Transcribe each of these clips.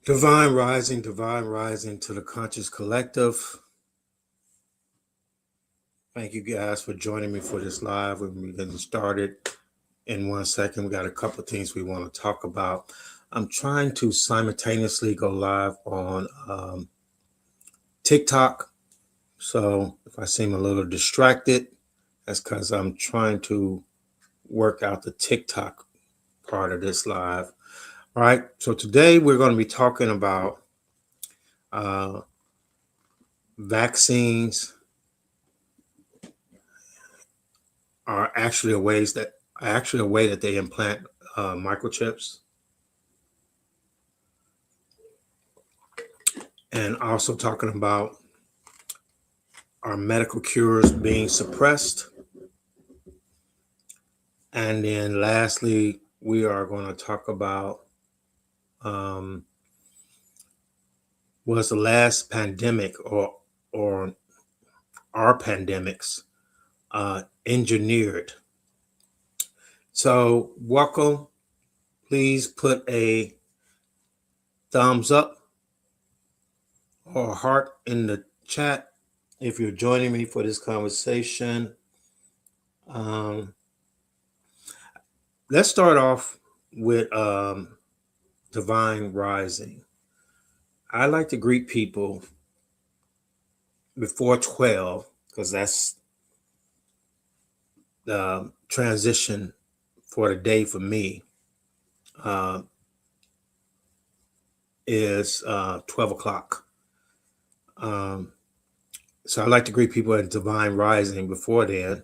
Divine rising to the conscious collective. Thank you guys for joining me for this live. We're getting started in 1 second. We got a couple of things we want to talk about. I'm trying to simultaneously go live on TikTok. So if I seem a little distracted, that's because I'm trying to work out the TikTok part of this live. All right. So today we're going to be talking about vaccines are actually a way that they implant microchips, and also talking about our medical cures being suppressed. And then lastly, we are going to talk about was the last pandemic or our pandemics engineered. So welcome. Please put a thumbs up or a heart in the chat if you're joining me for this conversation. Let's start off with divine rising. I like to greet people before 12 because that's the transition for the day for me. Is 12 o'clock. So I like to greet people at divine rising before then.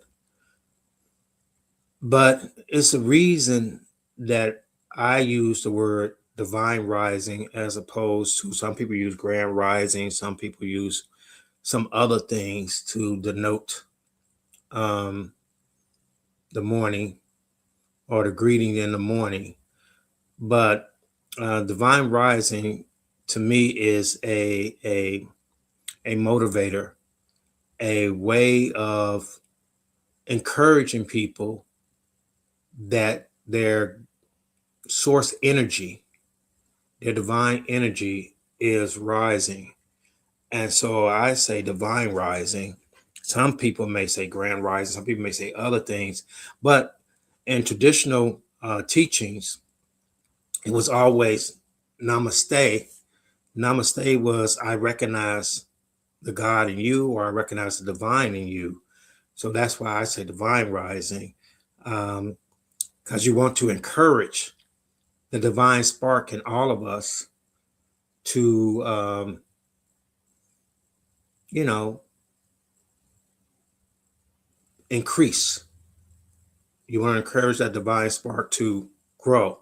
But it's a reason that I use the word divine rising as opposed to some people use grand rising, some people use some other things to denote the morning or the greeting in the morning. But divine rising to me is a motivator, a way of encouraging people that their source energy, their divine energy is rising. And so I say divine rising. Some people may say grand rising, some people may say other things, but in traditional teachings, it was always namaste. Namaste was I recognize the God in you, or I recognize the divine in you. So that's why I say divine rising, because you want to encourage the divine spark in all of us to, increase. You want to encourage that divine spark to grow.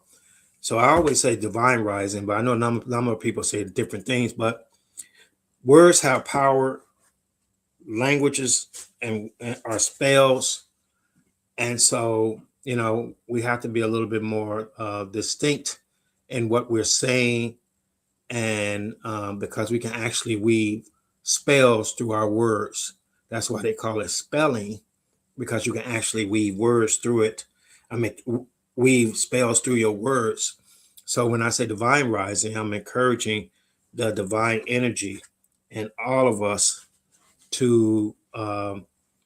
So I always say divine rising, but I know a number of people say different things, but words have power, languages and are spells. And so, we have to be a little bit more distinct in what we're saying. And because we can actually weave spells through our words. That's why they call it spelling, because you can actually weave words through it. Weave spells through your words. So when I say divine rising, I'm encouraging the divine energy in all of us to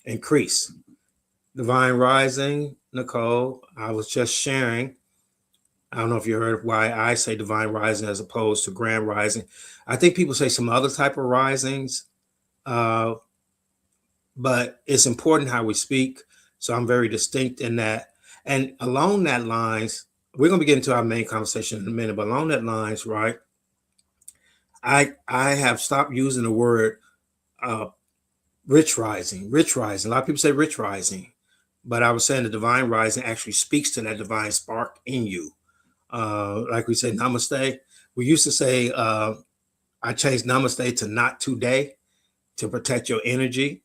increase. Divine rising, Nicole, I was just sharing. I don't know if you heard why I say divine rising as opposed to grand rising. I think people say some other type of risings, but it's important how we speak. So I'm very distinct in that. And along that lines, we're going to be getting to our main conversation in a minute, but along that lines, right, I have stopped using the word rich rising. A lot of people say rich rising, but I was saying the divine rising actually speaks to that divine spark in you. Like we say, namaste. We used to say, I changed namaste to not today to protect your energy.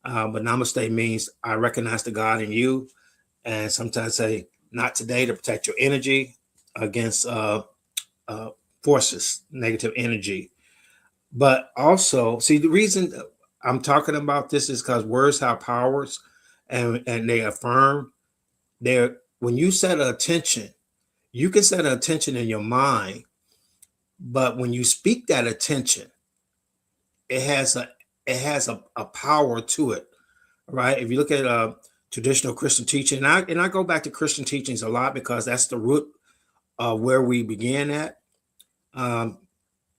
But namaste means I recognize the God in you. And sometimes say not today to protect your energy against forces, negative energy. But also, see, the reason I'm talking about this is because words have powers, and they affirm. When you set an attention, you can set an attention in your mind But when you speak that attention, it has a power to it, right? If you look at traditional Christian teaching, and I go back to Christian teachings a lot because that's the root of where we began at. Um,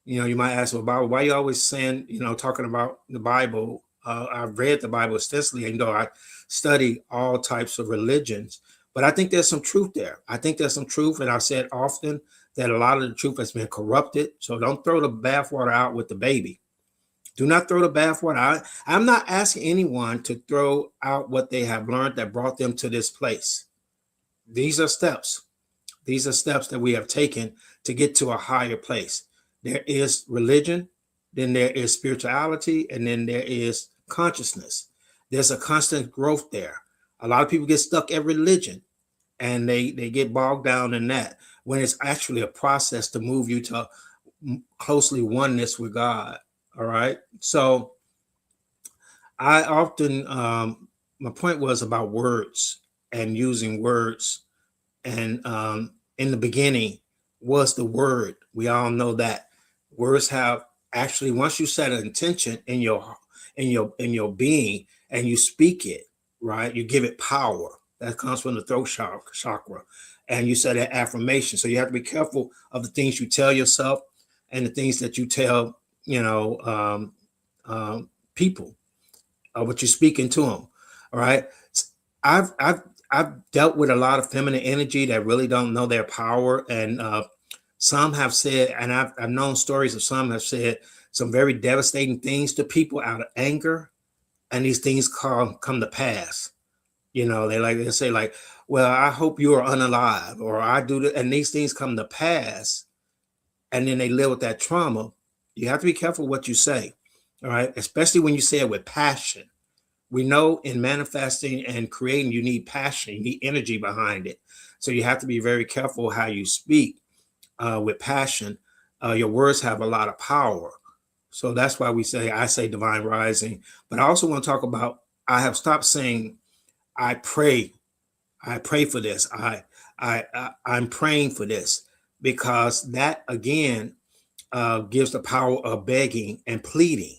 you might ask, well, Bible, why are you always saying, talking about the Bible? I've read the Bible extensively, and I study all types of religions, but I think there's some truth there. I think there's some truth, and I've said often that a lot of the truth has been corrupted. So don't throw the bathwater out with the baby. Do not throw the bathwater. I'm not asking anyone to throw out what they have learned that brought them to this place. These are steps. These are steps that we have taken to get to a higher place. There is religion, then there is spirituality, and then there is consciousness. There's a constant growth there. A lot of people get stuck at religion and they get bogged down in that when it's actually a process to move you to closely oneness with God. All right. So I often, my point was about words and using words. And in the beginning was the word. We all know that words have actually, once you set an intention in your being and you speak it, right, you give it power. That comes from the throat chakra, and you set an affirmation. So you have to be careful of the things you tell yourself and the things that you tell people, what you're speaking to them. All right. I've dealt with a lot of feminine energy that really don't know their power, and some have said, and I've known stories of some have said some very devastating things to people out of anger, and these things come to pass. They say like, "Well, I hope you are unalive," or "I do," and these things come to pass, and then they live with that trauma. You have to be careful what you say, all right, especially when you say it with passion. We know in manifesting and creating, you need passion, you need energy behind it. So you have to be very careful how you speak with passion. Your words have a lot of power. So that's why I say divine rising. But I also want to talk about, I have stopped saying, I pray for this. I'm praying for this, because that again gives the power of begging and pleading.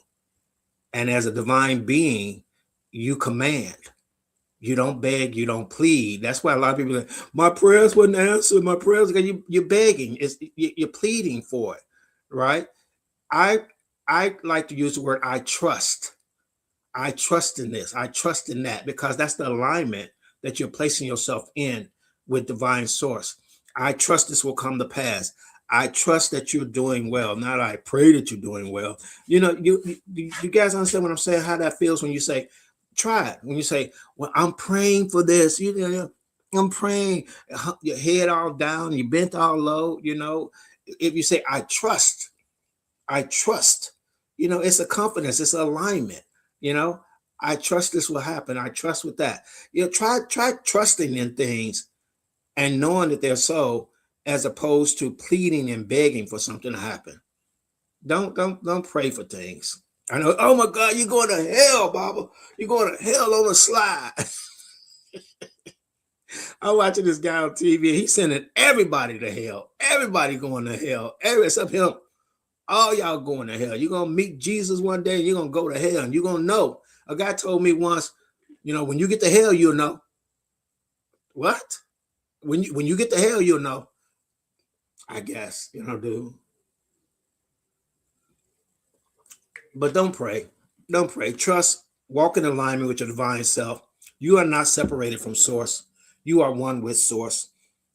And as a divine being, you command. You don't beg, you don't plead. That's why a lot of people are like, my prayers wasn't answered. My prayers, you're begging. You're pleading for it, right? I like to use the word I trust. I trust in this. I trust in that, because that's the alignment that you're placing yourself in with divine source. I trust this will come to pass. I trust that you're doing well. Not I pray that you're doing well. You guys understand what I'm saying? How that feels when you say, try it. When you say, well, I'm praying for this, I'm praying, your head all down, you bent all low, if you say, I trust, it's a confidence, it's an alignment, I trust this will happen. I trust with that. Try trusting in things and knowing that they're so, as opposed to pleading and begging for something to happen. Don't pray for things. I know, oh my God, you're going to hell, Baba. You're going to hell on a slide. I'm watching this guy on TV. He's sending everybody to hell. Everybody going to hell. Except him. All y'all going to hell. You're going to meet Jesus one day and you're going to go to hell and you're going to know. A guy told me once, when you get to hell, you'll know. What? When you get to hell, you'll know. I guess, dude. But don't pray. Don't pray. Trust. Walk in alignment with your divine self. You are not separated from source. You are one with source.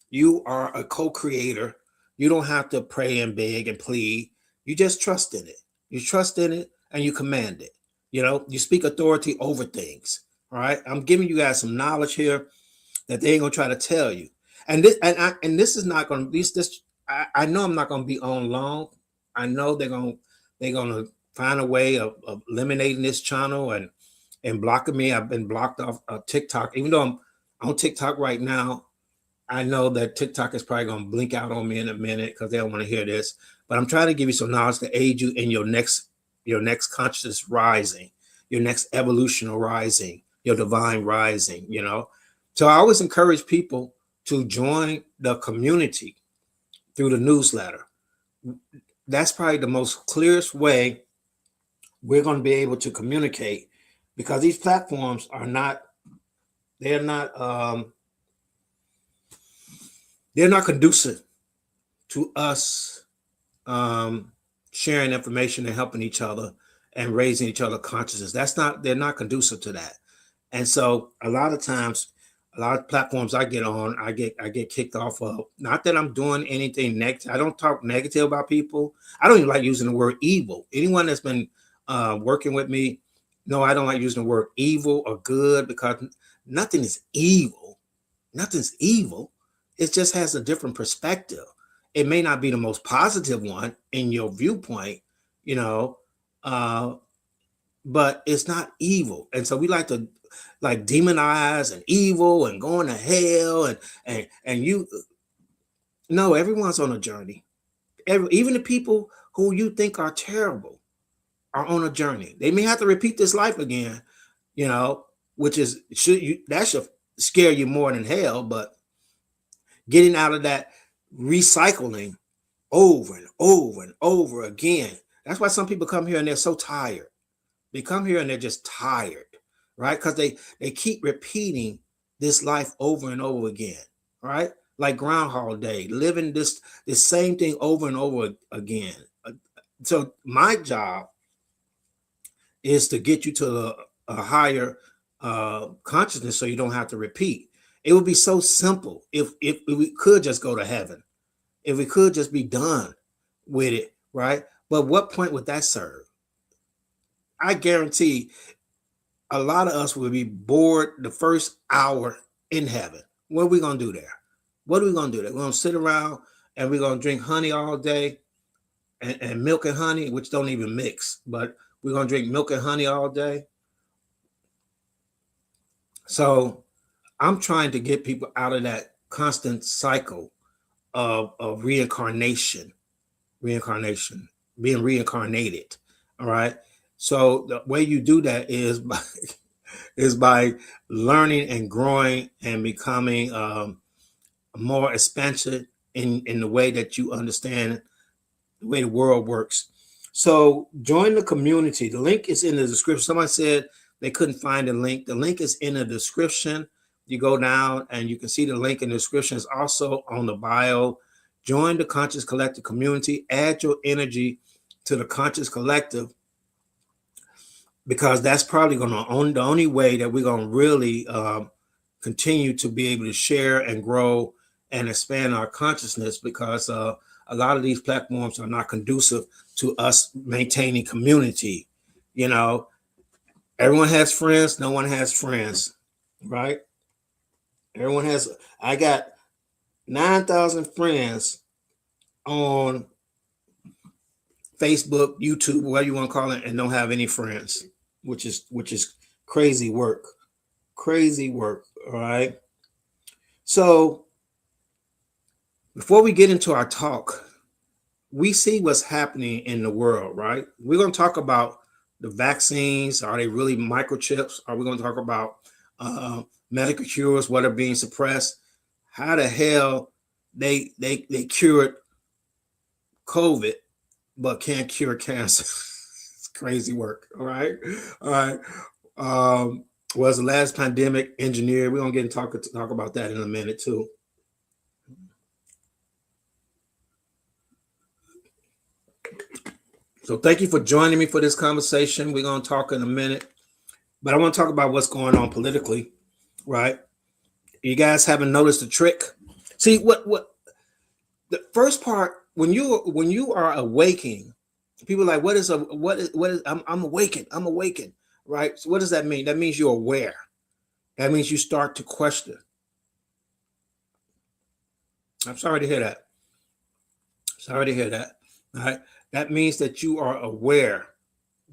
You are a co-creator. You don't have to pray and beg and plead. You just trust in it. You trust in it and you command it. You speak authority over things. All right. I'm giving you guys some knowledge here that they ain't gonna try to tell you. And this is not gonna be this. I know I'm not gonna be on long. I know they're gonna find a way of eliminating this channel and blocking me. I've been blocked off TikTok, even though I'm on TikTok right now. I know that TikTok is probably going to blink out on me in a minute because they don't want to hear this. But I'm trying to give you some knowledge to aid you in your next consciousness rising, your next evolutional rising, your divine rising, So I always encourage people to join the community through the newsletter. That's probably the most clearest way we're going to be able to communicate, because these platforms are not, they're not they're not conducive to us um, sharing information and helping each other and raising each other consciousness. That's not, they're not conducive to that. And so a lot of times, a lot of platforms I get on, I get kicked off of. Not that I'm doing anything negative. I don't talk negative about people. I don't even like using the word evil. Anyone that's been working with me, no, I don't like using the word evil or good, because nothing is evil. Nothing's evil. It just has a different perspective. It may not be the most positive one in your viewpoint, you know, uh, but it's not evil. And so we like to like demonize and evil and going to hell and you no, everyone's on a journey. Even the people who you think are terrible are on a journey. They may have to repeat this life again, you know, which is, should you, that should scare you more than hell. But getting out of that recycling over and over and over again. That's why some people come here and they're so tired. They come here and they're just tired, right? Because they keep repeating this life over and over again, right? Like Groundhog Day, living this same thing over and over again. So my job is to get you to a higher consciousness, so you don't have to repeat. It would be so simple if we could just go to heaven, if we could just be done with it, right? But what point would that serve? I guarantee a lot of us will be bored the first hour in heaven. What are we gonna do there? What are we gonna do there? We're gonna sit around and we're gonna drink honey all day, and milk and honey, which don't even mix, but we're gonna drink milk and honey all day. So I'm trying to get people out of that constant cycle of reincarnation, being reincarnated. All right. So the way you do that is by is by learning and growing and becoming more expansive in the way that you understand the way the world works. So join the community. The link is in the description. Someone said they couldn't find the link. The link is in the description. You go down and you can see the link in the description. It's also on the bio. Join the Conscious Collective community. Add your energy to the Conscious Collective, because that's probably going to own the only way that we're going to really continue to be able to share and grow and expand our consciousness, because a lot of these platforms are not conducive to us maintaining community. You know, everyone has friends, no one has friends, right? Everyone has, I got 9,000 friends on Facebook, YouTube, whatever you want to call it, and don't have any friends, which is crazy work. Crazy work. All right. So before we get into our talk, we see what's happening in the world, right? We're going to talk about the vaccines. Are they really microchips? Are we going to talk about medical cures, what are being suppressed? How the hell they cured COVID but can't cure cancer? It's crazy work. All right. All right. Was the last pandemic engineered? We're gonna get and talk about that in a minute too. So thank you for joining me for this conversation. We're gonna talk in a minute, but I want to talk about what's going on politically, right? You guys haven't noticed the trick. See what the first part, when you are awakening, people are like, what is I'm awakened. I'm awakened, right? So what does that mean? That means you're aware. That means you start to question. I'm sorry to hear that. Sorry to hear that. All right. That means that you are aware.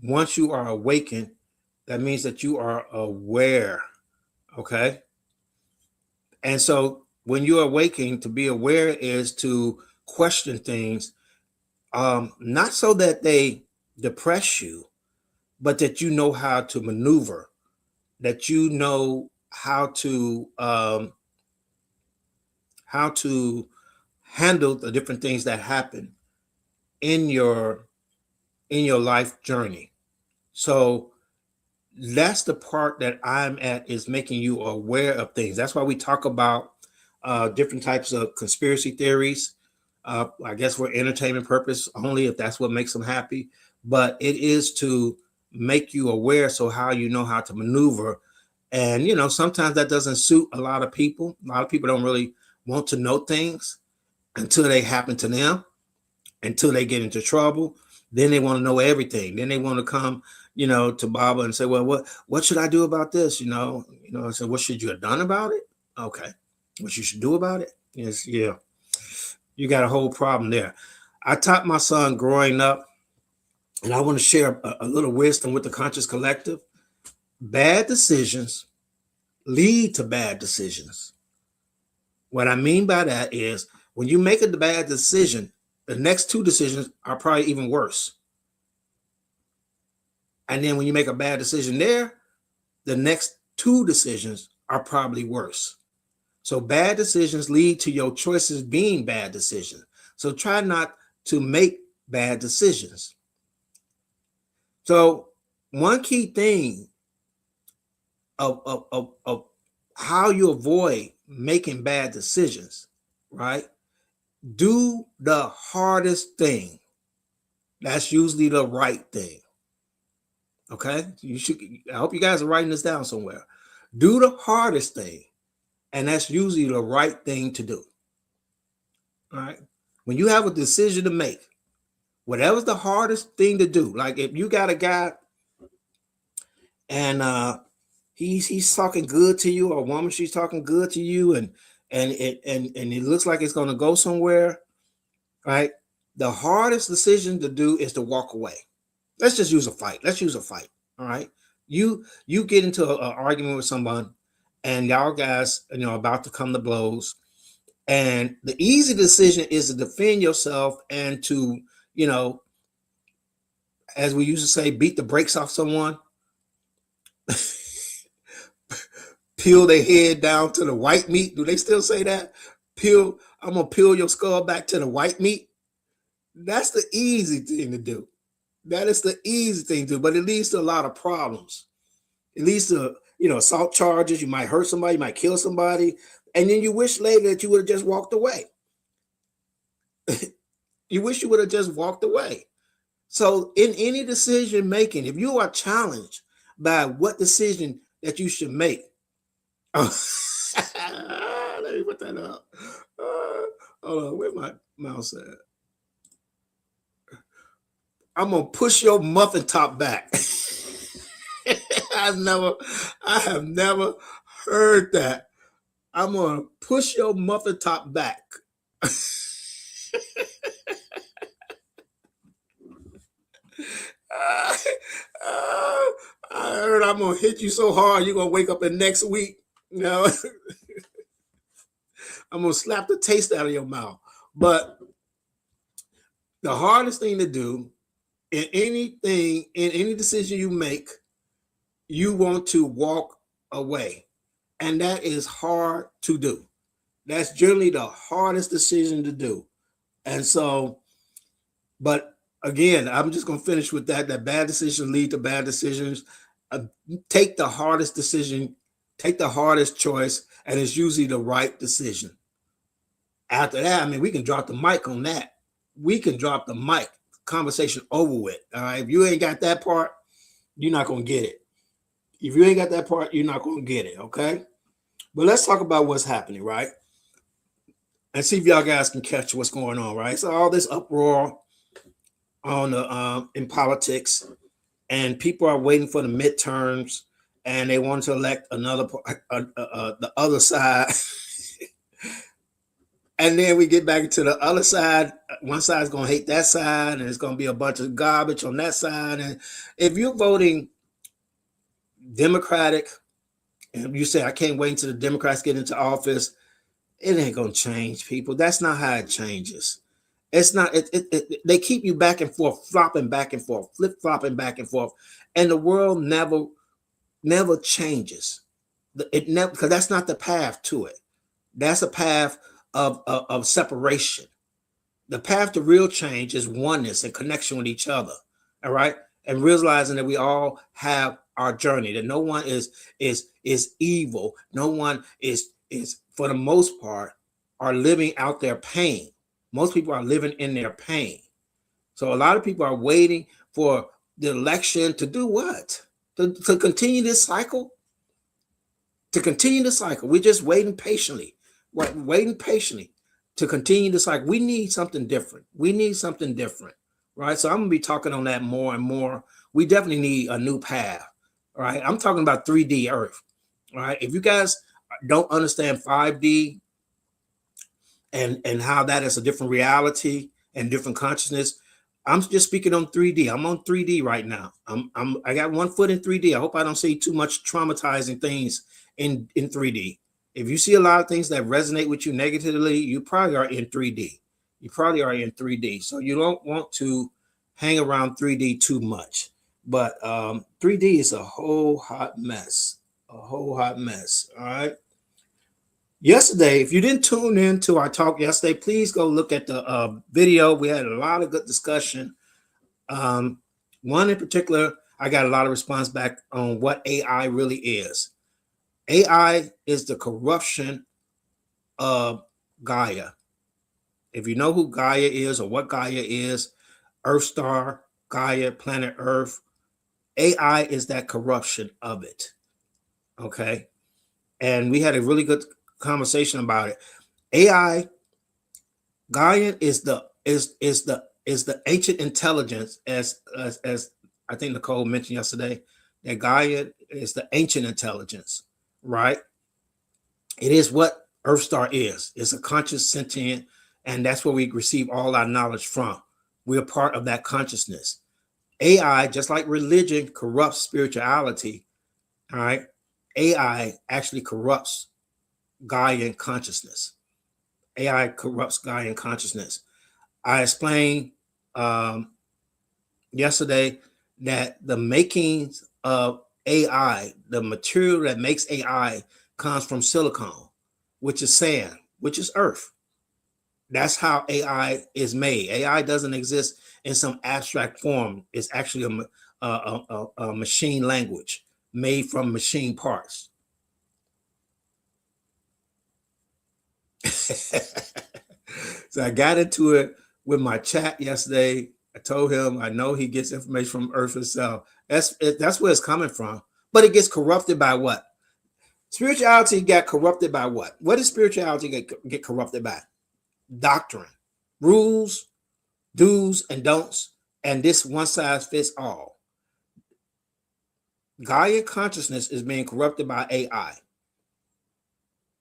Once you are awakened, that means that you are aware. Okay. And so when you're awakening, to be aware is to question things, not so that they depress you, but that you know how to maneuver, that you know how to handle the different things that happen in your life journey. So that's the part that I'm at, is making you aware of things. That's why we talk about different types of conspiracy theories. I guess for entertainment purpose only, if that's what makes them happy. But it is to make you aware, so how you know how to maneuver. And sometimes that doesn't suit a lot of people. A lot of people don't really want to know things until they happen to them, until they get into trouble. Then they want to know everything. Then they want to come, to Baba and say, well, what should I do about this? I said, what should you have done about it? Okay. What you should do about it? Yes, yeah. You got a whole problem there. I taught my son growing up, and I want to share a little wisdom with the Conscious Collective. Bad decisions lead to bad decisions. What I mean by that is, when you make a bad decision, the next two decisions are probably even worse. And then when you make a bad decision there, the next two decisions are probably worse. So bad decisions lead to your choices being bad decisions. So try not to make bad decisions. So one key thing of how you avoid making bad decisions, right? Do the hardest thing. That's usually the right thing. Okay? I hope you guys are writing this down somewhere. Do the hardest thing, and that's usually the right thing to do. All right? When you have a decision to make, whatever's the hardest thing to do, like if you got a guy and he's talking good to you, or a woman, she's talking good to you, and it looks like it's going to go somewhere, right? The hardest decision to do is to walk away. Let's just use a fight. Let's use a fight. All right. You get into an argument with someone, and y'all guys, about to come to blows. And the easy decision is to defend yourself and to, as we used to say, beat the brakes off someone. Peel their head down to the white meat. Do they still say that? I'm gonna peel your skull back to the white meat. That's the easy thing to do. That is the easy thing to do, but it leads to a lot of problems. It leads to, assault charges. You might hurt somebody, you might kill somebody, and then you wish later that you would have just walked away. You wish you would have just walked away. So in any decision making, if you are challenged by what decision that you should make, let me put that up. Hold on, where my mouse at? I'm gonna push your muffin top back. I have never heard that. I'm gonna push your muffin top back. I heard I'm gonna hit you so hard you're gonna wake up the next week. I'm gonna slap the taste out of your mouth. But the hardest thing to do in any decision you make, you want to walk away. And that is hard to do. That's generally the hardest decision to do. And so, but again, I'm just going to finish with that bad decisions lead to bad decisions. Take the hardest decision, take the hardest choice, and it's usually the right decision. After that, we can drop the mic on that. We can drop the mic. Conversation over with. All right. If you ain't got that part, you're not going to get it. If you ain't got that part, you're not going to get it. Okay. But let's talk about what's happening, right? And see if y'all guys can catch what's going on, right? So all this uproar on the in politics, and people are waiting for the midterms, and they want to elect another the other side. And then we get back to the other side. One side is going to hate that side, and it's going to be a bunch of garbage on that side. And if you're voting Democratic, and you say, I can't wait until the Democrats get into office, it ain't going to change, people. That's not how it changes. It's not. They keep you back and forth, flopping back and forth, flip-flopping back and forth. And the world never changes. It never, because that's not the path to it. That's a path of separation. The path to real change is oneness and connection with each other. All right. And realizing that we all have our journey, that no one is evil. No one is for the most part are living out their pain. Most people are living in their pain. So a lot of people are waiting for the election to do what? To continue this cycle? To continue the cycle. We're just waiting patiently. Right, waiting patiently to continue the cycle. We need something different. We need something different. Right. So I'm gonna be talking on that more and more. We definitely need a new path. Right. I'm talking about 3D Earth. Right. If you guys don't understand 5D and how that is a different reality and different consciousness, I'm just speaking on 3D. I'm on 3D right now. I got one foot in 3D. I hope I don't see too much traumatizing things in 3D. If you see a lot of things that resonate with you negatively, you probably are in 3D. You probably are in 3D. So you don't want to hang around 3D too much. But 3D is a whole hot mess. A whole hot mess. All right. Yesterday, if you didn't tune in to our talk yesterday, please go look at the video. We had a lot of good discussion. One in particular, I got a lot of response back on what AI really is. AI is the corruption of Gaia. If you know who Gaia is or what Gaia is, Earth Star, Gaia, planet Earth, AI is that corruption of it. Okay. And we had a really good conversation about it. AI, Gaia is the ancient intelligence, as I think Nicole mentioned yesterday, that Gaia is the ancient intelligence, right? It is what Earth Star is. It's a conscious sentient, and that's where we receive all our knowledge from. We're part of that consciousness. AI, just like religion corrupts spirituality, all right, AI actually corrupts Gaian consciousness. AI corrupts Gaian consciousness. I explained yesterday that the makings of AI, the material that makes AI, comes from silicon, which is sand, which is earth. That's how AI is made. AI doesn't exist in some abstract form. It's actually a machine language made from machine parts. So I got into it with my chat yesterday. I told him I know he gets information from Earth itself. That's where it's coming from. But it gets corrupted by what? Spirituality got corrupted by what? What does spirituality get corrupted by? Doctrine, rules, do's and don'ts, and this one size fits all. Gaia consciousness is being corrupted by AI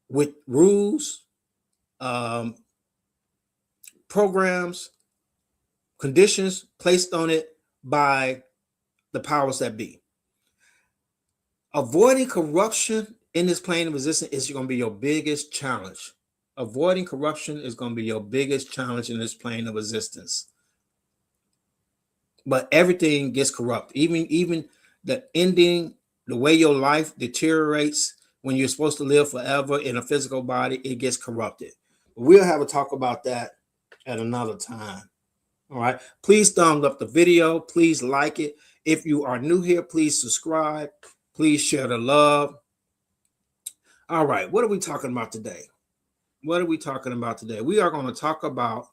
with rules, programs, conditions placed on it by the powers that be. Avoiding corruption in this plane of existence is going to be your biggest challenge. Avoiding corruption is going to be your biggest challenge in this plane of existence. But everything gets corrupt. Even the ending, the way your life deteriorates when you're supposed to live forever in a physical body, it gets corrupted. We'll have a talk about that at another time. All right. Please thumbs up the video. Please like it. If you are new here, please subscribe. Please share the love. All right. What are we talking about today? What are we talking about today? We are going to talk about,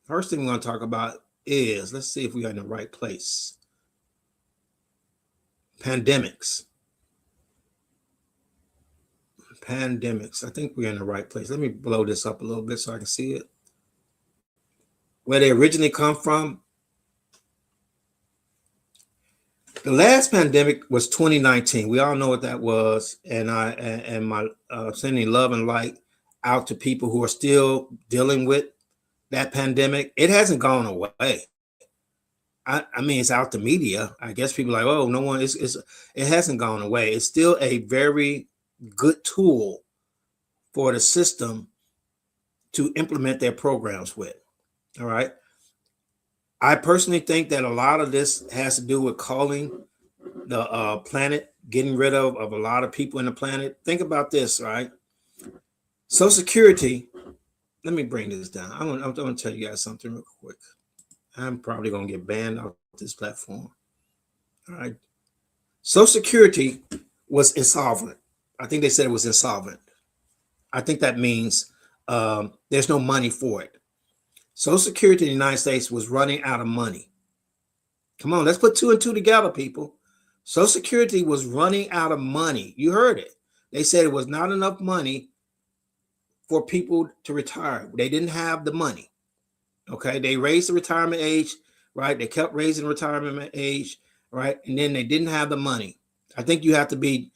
first thing we're going to talk about is, let's see if we are in the right place. Pandemics. I think we're in the right place. Let me blow this up a little bit so I can see it. Where they originally come from. The last pandemic was 2019. We all know what that was. And my sending love and light out to people who are still dealing with that pandemic. It hasn't gone away. I mean, it's out the media. I guess people are like, oh, no one it hasn't gone away. It's still a very good tool for the system to implement their programs with. All right. I personally think that a lot of this has to do with calling the planet, getting rid of a lot of people in the planet. Think about this, right? Social Security let me bring this down. I'm going to tell you guys something real quick. I'm probably going to get banned off this platform. All right. Social Security was insolvent. I think they said it was insolvent. I think that means there's no money for it. Social Security in the United States was running out of money. Come on, let's put two and two together, people. Social Security was running out of money. You heard it. They said it was not enough money for people to retire. They didn't have the money. Okay, they raised the retirement age, right? They kept raising the retirement age, right? And then they didn't have the money. I think you have to be,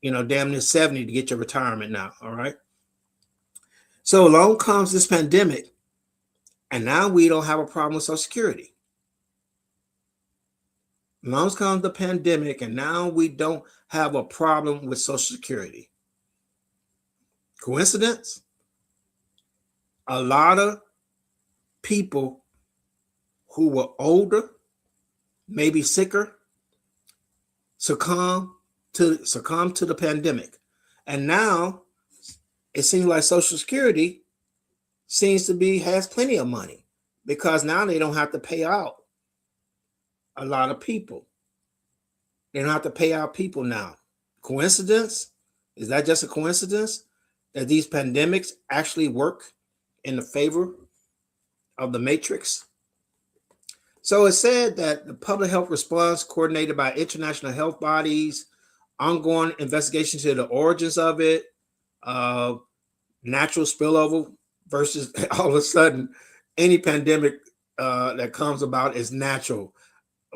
damn near 70 to get your retirement now. All right. So along comes this pandemic, and now we don't have a problem with Social Security. Along comes the pandemic, and now we don't have a problem with Social Security. Coincidence? A lot of people who were older, maybe sicker, succumb to the pandemic. And now it seems like Social Security has plenty of money, because now they don't have to pay out a lot of people. They don't have to pay out people now. Coincidence? Is that just a coincidence that these pandemics actually work in the favor of the matrix? So it said that the public health response coordinated by international health bodies, ongoing investigation to the origins of it, natural spillover versus all of a sudden any pandemic that comes about is natural.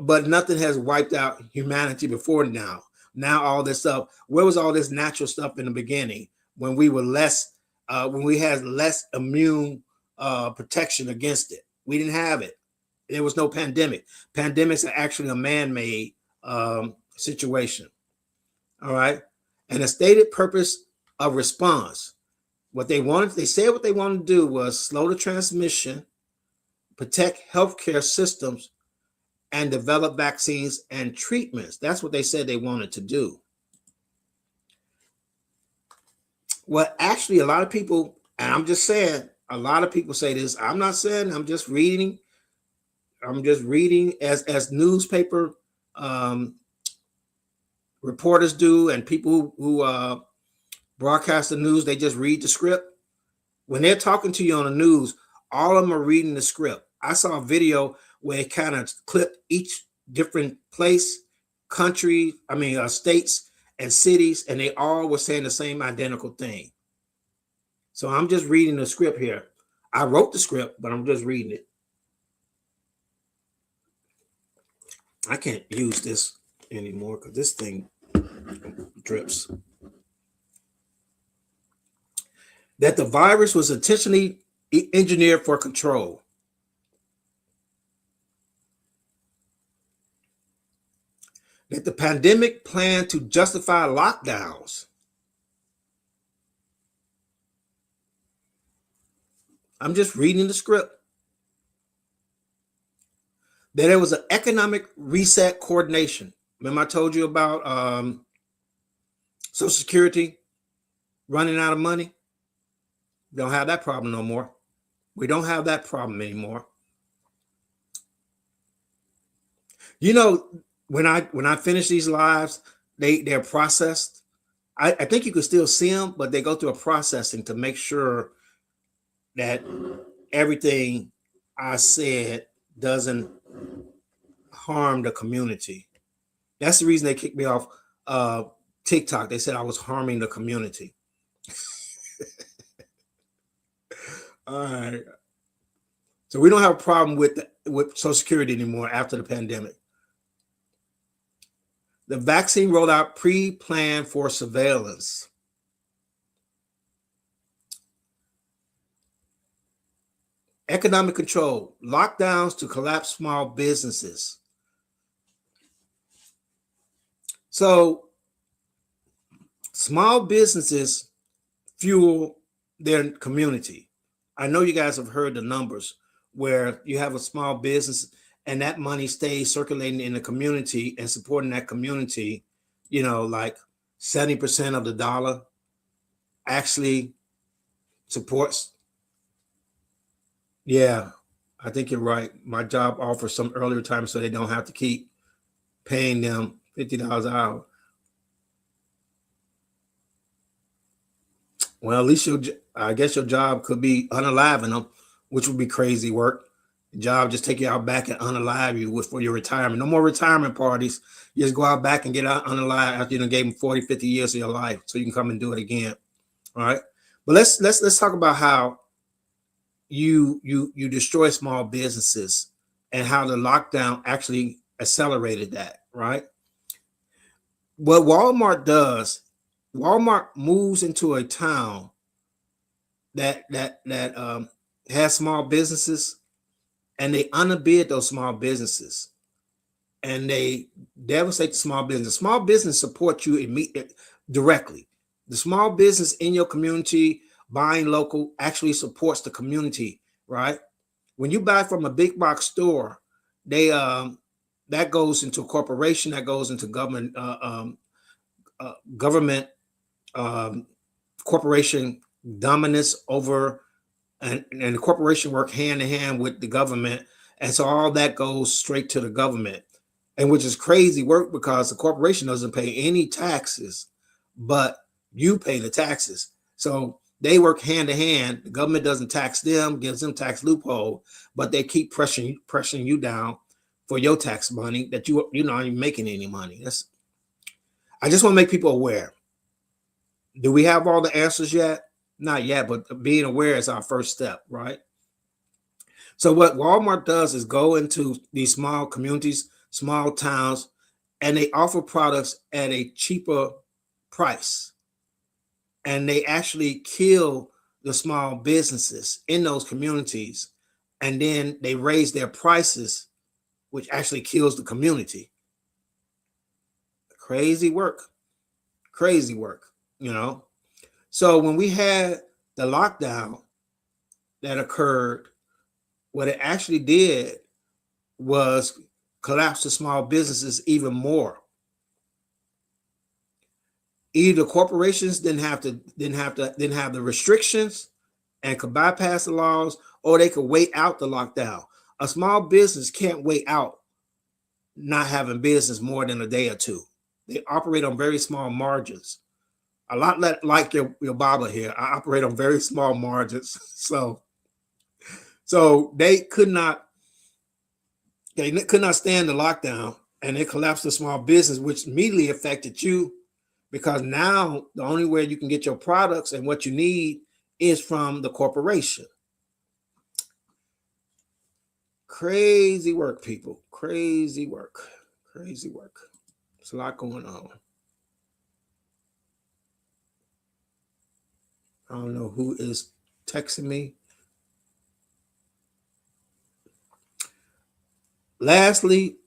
But nothing has wiped out humanity before now. Now all this stuff, where was all this natural stuff in the beginning when we were when we had less immune protection against it? We didn't have it. There was no pandemic. Pandemics are actually a man-made situation. All right. And the stated purpose of response, they said what they wanted to do was slow the transmission, protect healthcare systems, and develop vaccines and treatments. That's what they said they wanted to do. Well, actually, a lot of people, and I'm just saying, a lot of people say this. I'm not saying, I'm just reading as newspaper reporters do, and people who broadcast the news, they just read the script. When they're talking to you on the news, all of them are reading the script. I saw a video where it kind of clipped each different place, states and cities, and they all were saying the same identical thing. So I'm just reading the script here. I wrote the script, but I'm just reading it. I can't use this anymore because this thing drips. That the virus was intentionally engineered for control. That the pandemic planned to justify lockdowns. I'm just reading the script. That there was an economic reset coordination. Remember I told you about Social Security running out of money? We don't have that problem no more. We don't have that problem anymore. When I finish these lives, they're processed. I think you can still see them, but they go through a processing to make sure that everything I said doesn't harm the community. That's the reason they kicked me off TikTok. They said I was harming the community. All right. So we don't have a problem with Social Security anymore after the pandemic. The vaccine rollout pre-planned for surveillance. Economic control, lockdowns to collapse small businesses. So small businesses fuel their community. I know you guys have heard the numbers where you have a small business and that money stays circulating in the community and supporting that community, like 70% of the dollar actually supports Yeah, I think you're right. My job offers some early retirement so they don't have to keep paying them $50 an hour. Well, at least I guess your job could be unaliving them, which would be crazy work. The job just take you out back and unalive you for your retirement. No more retirement parties. You just go out back and get out unalive after you done gave them 40, 50 years of your life so you can come and do it again. All right. But let's talk about how you destroy small businesses and how the lockdown actually accelerated that, right? What Walmart does, Walmart moves into a town that has small businesses, and they underbid those small businesses, and they devastate the small business. Small business support you directly. The small business in your community buying local actually supports the community, right? When you buy from a big box store, they that goes into a corporation, that goes into government um, corporation dominance over, and the corporation work hand in hand with the government, and so all that goes straight to the government, and which is crazy work because the corporation doesn't pay any taxes, but you pay the taxes. So they work hand in hand. The government doesn't tax them, gives them tax loophole, but they keep pressuring you down for your tax money that you're not even making any money. That's I just want to make people aware. Do we have all the answers yet? Not yet, but being aware is our first step, right? So what Walmart does is go into these small communities, small towns, and they offer products at a cheaper price. And they actually kill the small businesses in those communities. And then they raise their prices, which actually kills the community. Crazy work. Crazy work, you know. So when we had the lockdown that occurred, what it actually did was collapse the small businesses even more. Either corporations didn't have the restrictions and could bypass the laws, or they could wait out the lockdown. A small business can't wait out not having business more than a day or two. They operate on very small margins. A lot like your barber here. I operate on very small margins. So they could not stand the lockdown, and it collapsed the small business, which immediately affected you because now the only way you can get your products and what you need is from the corporation. Crazy work, people. Crazy work. Crazy work. There's a lot going on. I don't know who is texting me. Lastly,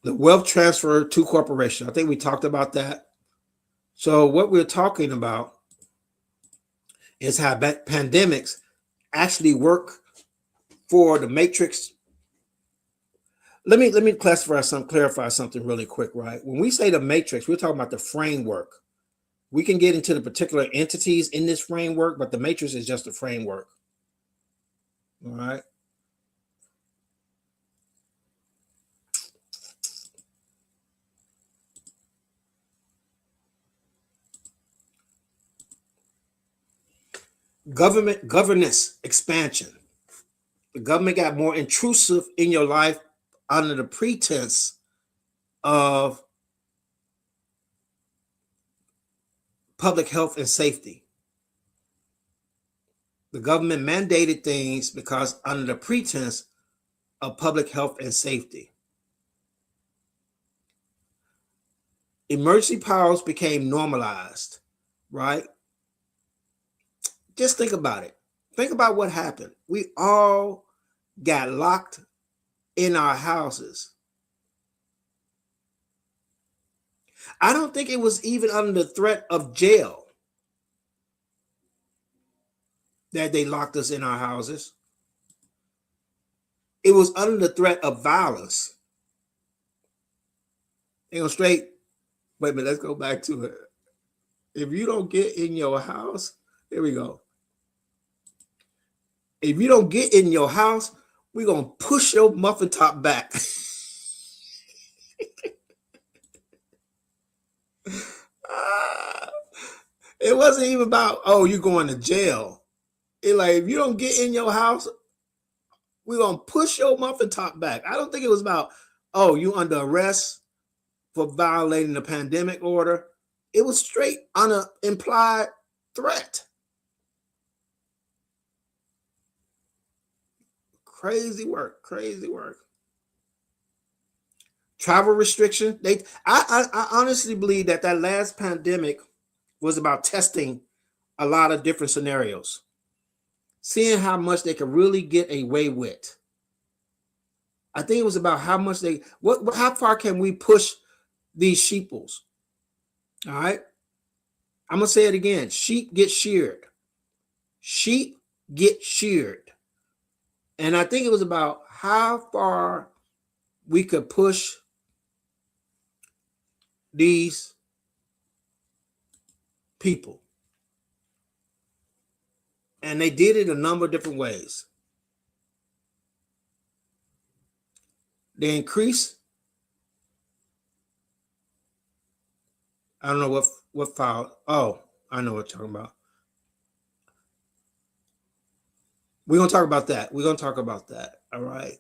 the wealth transfer to corporation. I think we talked about that. So what we're talking about is how pandemics actually work for the matrix. Let me clarify something really quick, right? When we say the matrix, we're talking about the framework. We can get into the particular entities in this framework, but the matrix is just a framework. All right. Governance expansion. The government got more intrusive in your life under the pretense of public health and safety. The government mandated things because under the pretense of public health and safety. Emergency powers became normalized, right? Just think about it. Think about what happened. We all got locked in our houses. I don't think it was even under the threat of jail that they locked us in our houses. It was under the threat of violence. They go straight. Wait a minute, let's go back to it. If you don't get in your house, here we go. If you don't get in your house, we're going to push your muffin top back. It wasn't even about, oh, you're going to jail. It like, if you don't get in your house, we're going to push your muffin top back. I don't think it was about, oh, you under arrest for violating the pandemic order. It was straight on an implied threat. Crazy work, crazy work. Travel restriction. I honestly believe that last pandemic was about testing a lot of different scenarios, seeing how much they could really get away with. I think it was about how much how far can we push these sheeples? All right. I'm going to say it again. Sheep get sheared. Sheep get sheared. And I think it was about how far we could push these people. And they did it a number of different ways. They increased. I don't know what file. Oh, I know what you're talking about. We're going to talk about that. We're going to talk about that. All right.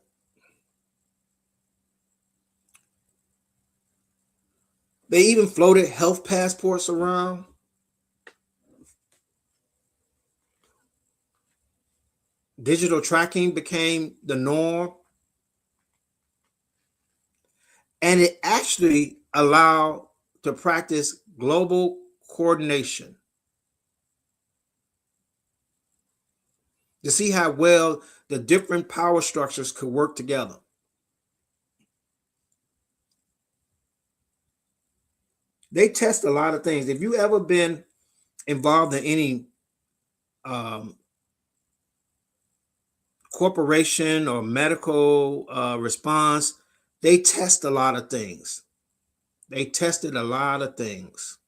They even floated health passports around. Digital tracking became the norm. And it actually allowed to practice global coordination. To see how well the different power structures could work together. They test a lot of things. If you ever been involved in any corporation or medical response, they test a lot of things. They tested a lot of things.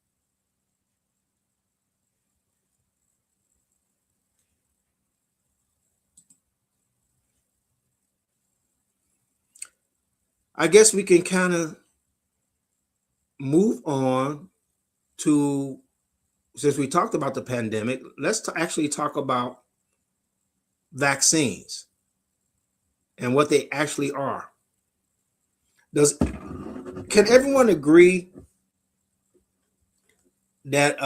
I guess we can kind of move on to, since we talked about the pandemic, let's actually talk about vaccines and what they actually are. Can everyone agree that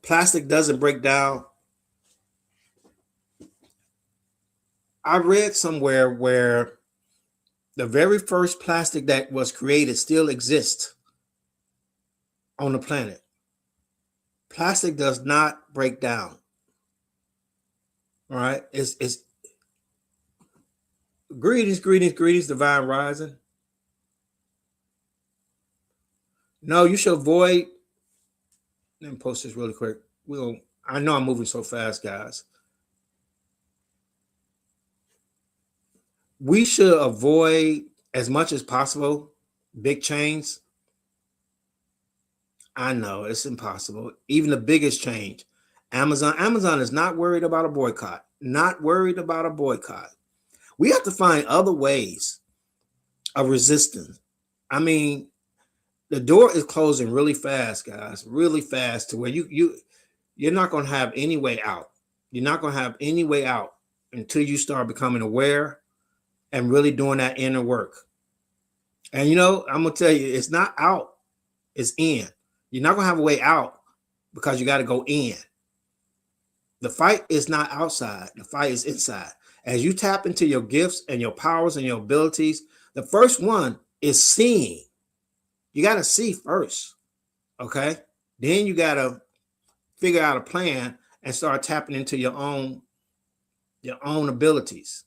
plastic doesn't break down? I read somewhere where the very first plastic that was created still exists on the planet. Plastic does not break down. All right. It's greetings, divine rising. No, you should avoid. Let me post this really quick. I know I'm moving so fast, guys. We should avoid as much as possible big chains. I know it's impossible. Even the biggest change. Amazon is not worried about a boycott. Not worried about a boycott. We have to find other ways of resistance. I mean, the door is closing really fast, guys. Really fast, to where you're not going to have any way out. You're not going to have any way out until you start becoming aware and really doing that inner work. And I'm going to tell you, it's not out, it's in. You're not going to have a way out because you got to go in. The fight is not outside. The fight is inside. As you tap into your gifts and your powers and your abilities, the first one is seeing. You got to see first. Okay? Then you got to figure out a plan and start tapping into your own abilities.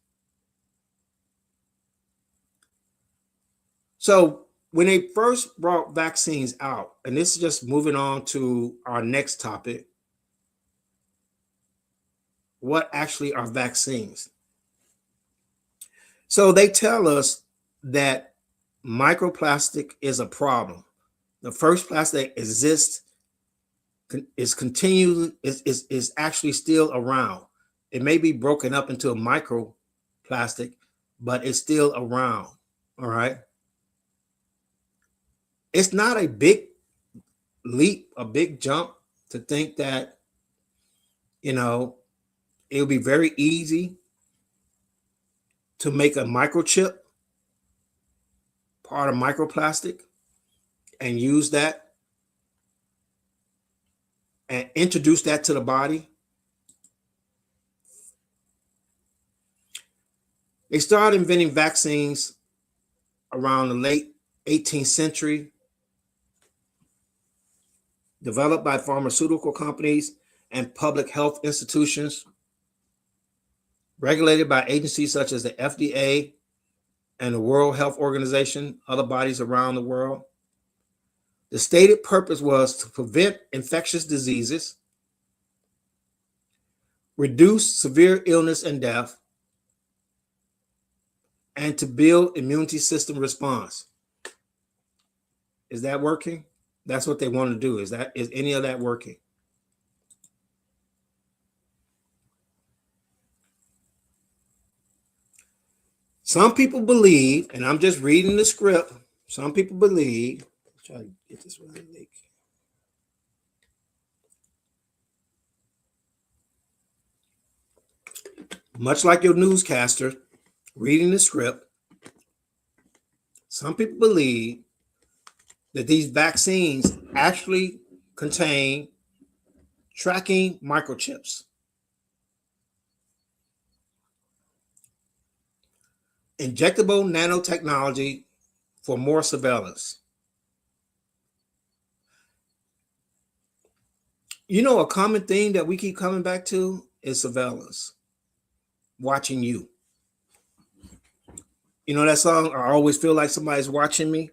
So when they first brought vaccines out, and this is just moving on to our next topic, what actually are vaccines? So they tell us that microplastic is a problem. The first plastic exists, is actually still around. It may be broken up into a microplastic, but it's still around. All right. It's not a big leap, a big jump to think that, you know, it'll be very easy to make a microchip part of microplastic and use that and introduce that to the body. They started inventing vaccines around the late 18th century, developed by pharmaceutical companies and public health institutions, regulated by agencies such as the FDA and the World Health Organization, other bodies around the world. The stated purpose was to prevent infectious diseases, reduce severe illness and death, and to build immunity system response. Is that working? That's what they want to do. Is any of that working? Some people believe, and I'm just reading the script, some people believe, let's try to get this right. Much like your newscaster reading the script, some people believe that these vaccines actually contain tracking microchips, injectable nanotechnology for more surveillance. You know, a common thing that we keep coming back to is surveillance, watching you. You know that song, I always feel like somebody's watching me?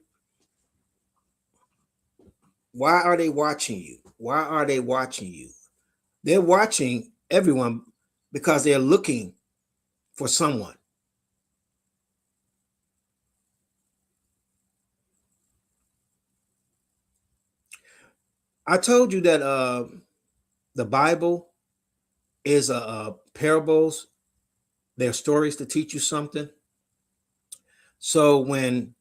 Why are they watching you? Why are they watching you? They're watching everyone because they're looking for someone. I told you that the Bible is parables. They're stories to teach you something. So when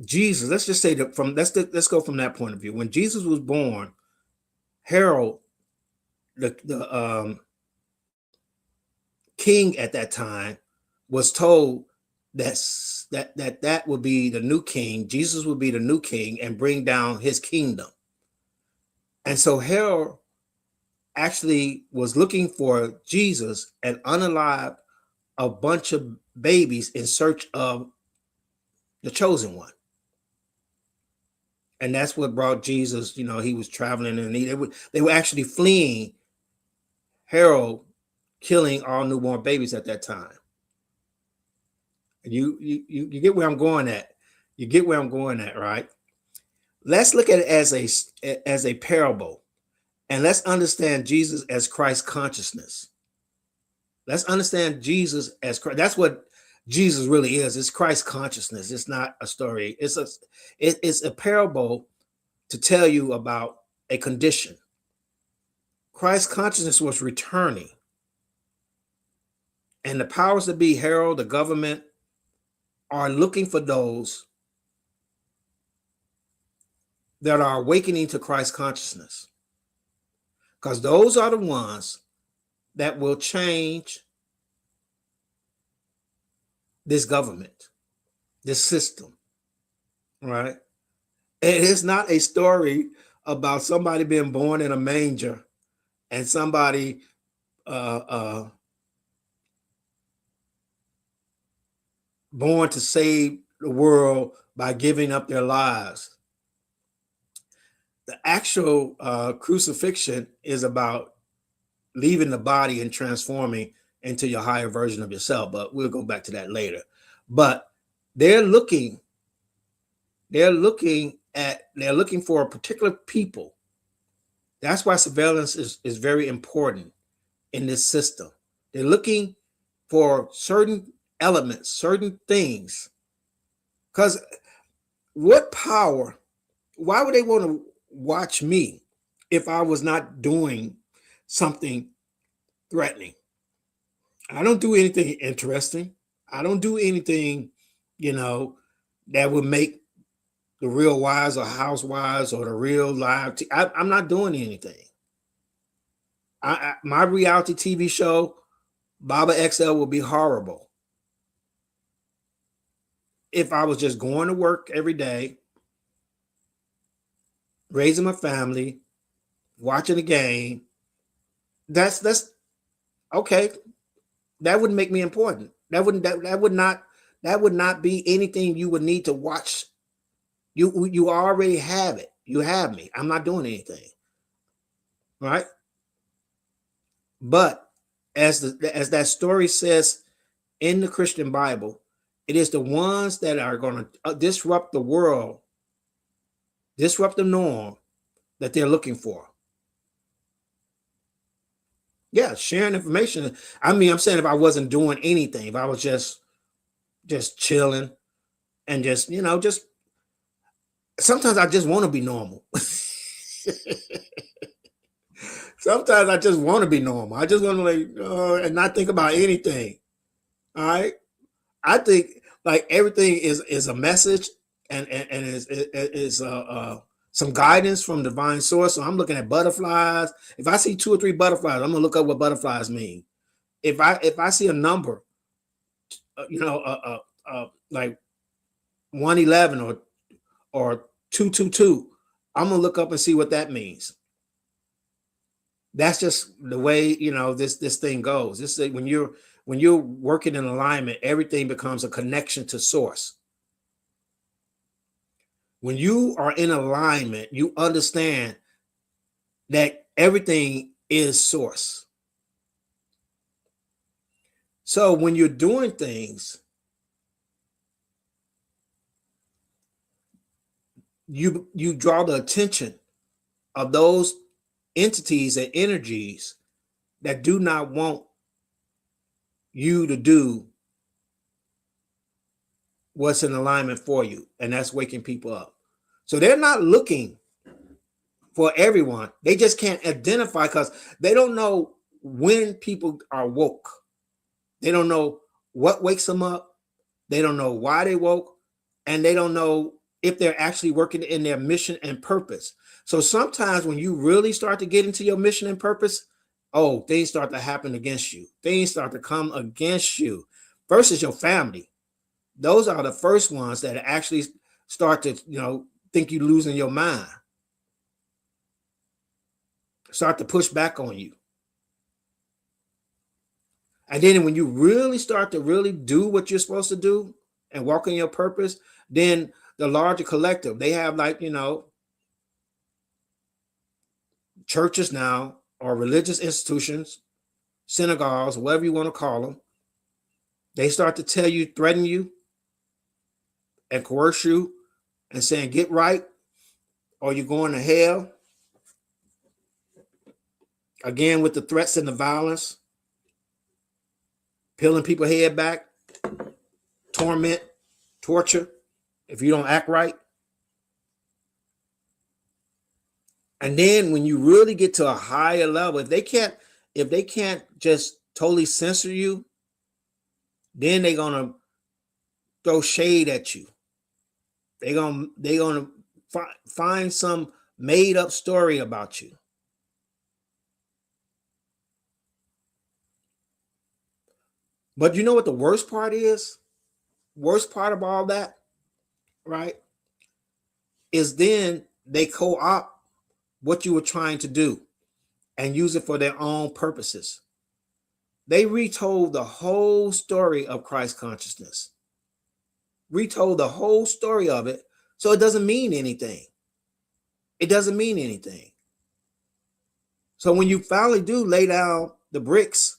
Jesus, let's just say that let's go from that point of view. When Jesus was born, Herod, the king at that time, was told that would be the new king. Jesus would be the new king and bring down his kingdom. And so Herod actually was looking for Jesus and unalived a bunch of babies in search of the chosen one. And that's what brought Jesus, you know, he was traveling and they were actually fleeing Herod killing all newborn babies at that time. You get where I'm going at. You get where I'm going at, right? Let's look at it as a parable, and let's understand Jesus as Christ consciousness. Let's understand Jesus as Christ. That's what Jesus really is. It's Christ consciousness. It's not a story. It's a parable to tell you about a condition. Christ consciousness was returning, and the powers that be, Herod, the government, are looking for those that are awakening to Christ consciousness, because those are the ones that will change this government, this system, right? It is not a story about somebody being born in a manger and somebody born to save the world by giving up their lives. The actual crucifixion is about leaving the body and transforming into your higher version of yourself, but we'll go back to that later. But they're looking for a particular people. That's why surveillance is very important in this system. They're looking for certain elements, certain things. Because what power, why would they want to watch me if I was not doing something threatening? I don't do anything interesting. I don't do anything, you know, that would make the Real Wives or Housewives or the Real Live. I'm not doing anything. My reality TV show, Baba XL, will be horrible if I was just going to work every day, raising my family, watching a game. That's okay. That wouldn't make me important. That would not be anything you would need to watch. You already have it. You have me. I'm not doing anything. Right? But as that story says in the Christian Bible, it is the ones that are going to disrupt the world, disrupt the norm that they're looking for. Yeah, sharing information. I mean, I'm saying if I wasn't doing anything, if I was just chilling and just, just sometimes I just want to be normal. Sometimes I just want to be normal. I just want to and not think about anything. All right. I think like everything is a message and is some guidance from divine source. So I'm looking at butterflies. If I see 2 or 3 butterflies, I'm gonna look up what butterflies mean. If I see a number, like 111 or 222, I'm gonna look up and see what that means. That's just the way this thing goes. This is when you're working in alignment, everything becomes a connection to source. When you are in alignment, you understand that everything is source. So when you're doing things, you draw the attention of those entities and energies that do not want you to do what's in alignment for you, and that's waking people up. So they're not looking for everyone. They just can't identify because they don't know when people are woke. They don't know what wakes them up. They don't know why they woke, and they don't know if they're actually working in their mission and purpose. So sometimes when you really start to get into your mission and purpose, things start to happen against you. Things start to come against you versus your family. Those are the first ones that actually start to, think you're losing your mind. Start to push back on you. And then when you really start to really do what you're supposed to do and walk in your purpose, then the larger collective, they have churches now or religious institutions, synagogues, whatever you want to call them. They start to tell you, threaten you and coerce you and saying, get right or you're going to hell. Again, with the threats and the violence, peeling people's head back, torment, torture, if you don't act right. And then when you really get to a higher level, if they can't just totally censor you, then they're gonna throw shade at you. They're gonna find some made up story about you. But you know what the worst part is? Worst part of all that, right? Is then they co-opt what you were trying to do and use it for their own purposes. They retold the whole story of Christ consciousness, retold the whole story of it, so it doesn't mean anything. It doesn't mean anything. So when you finally do lay down the bricks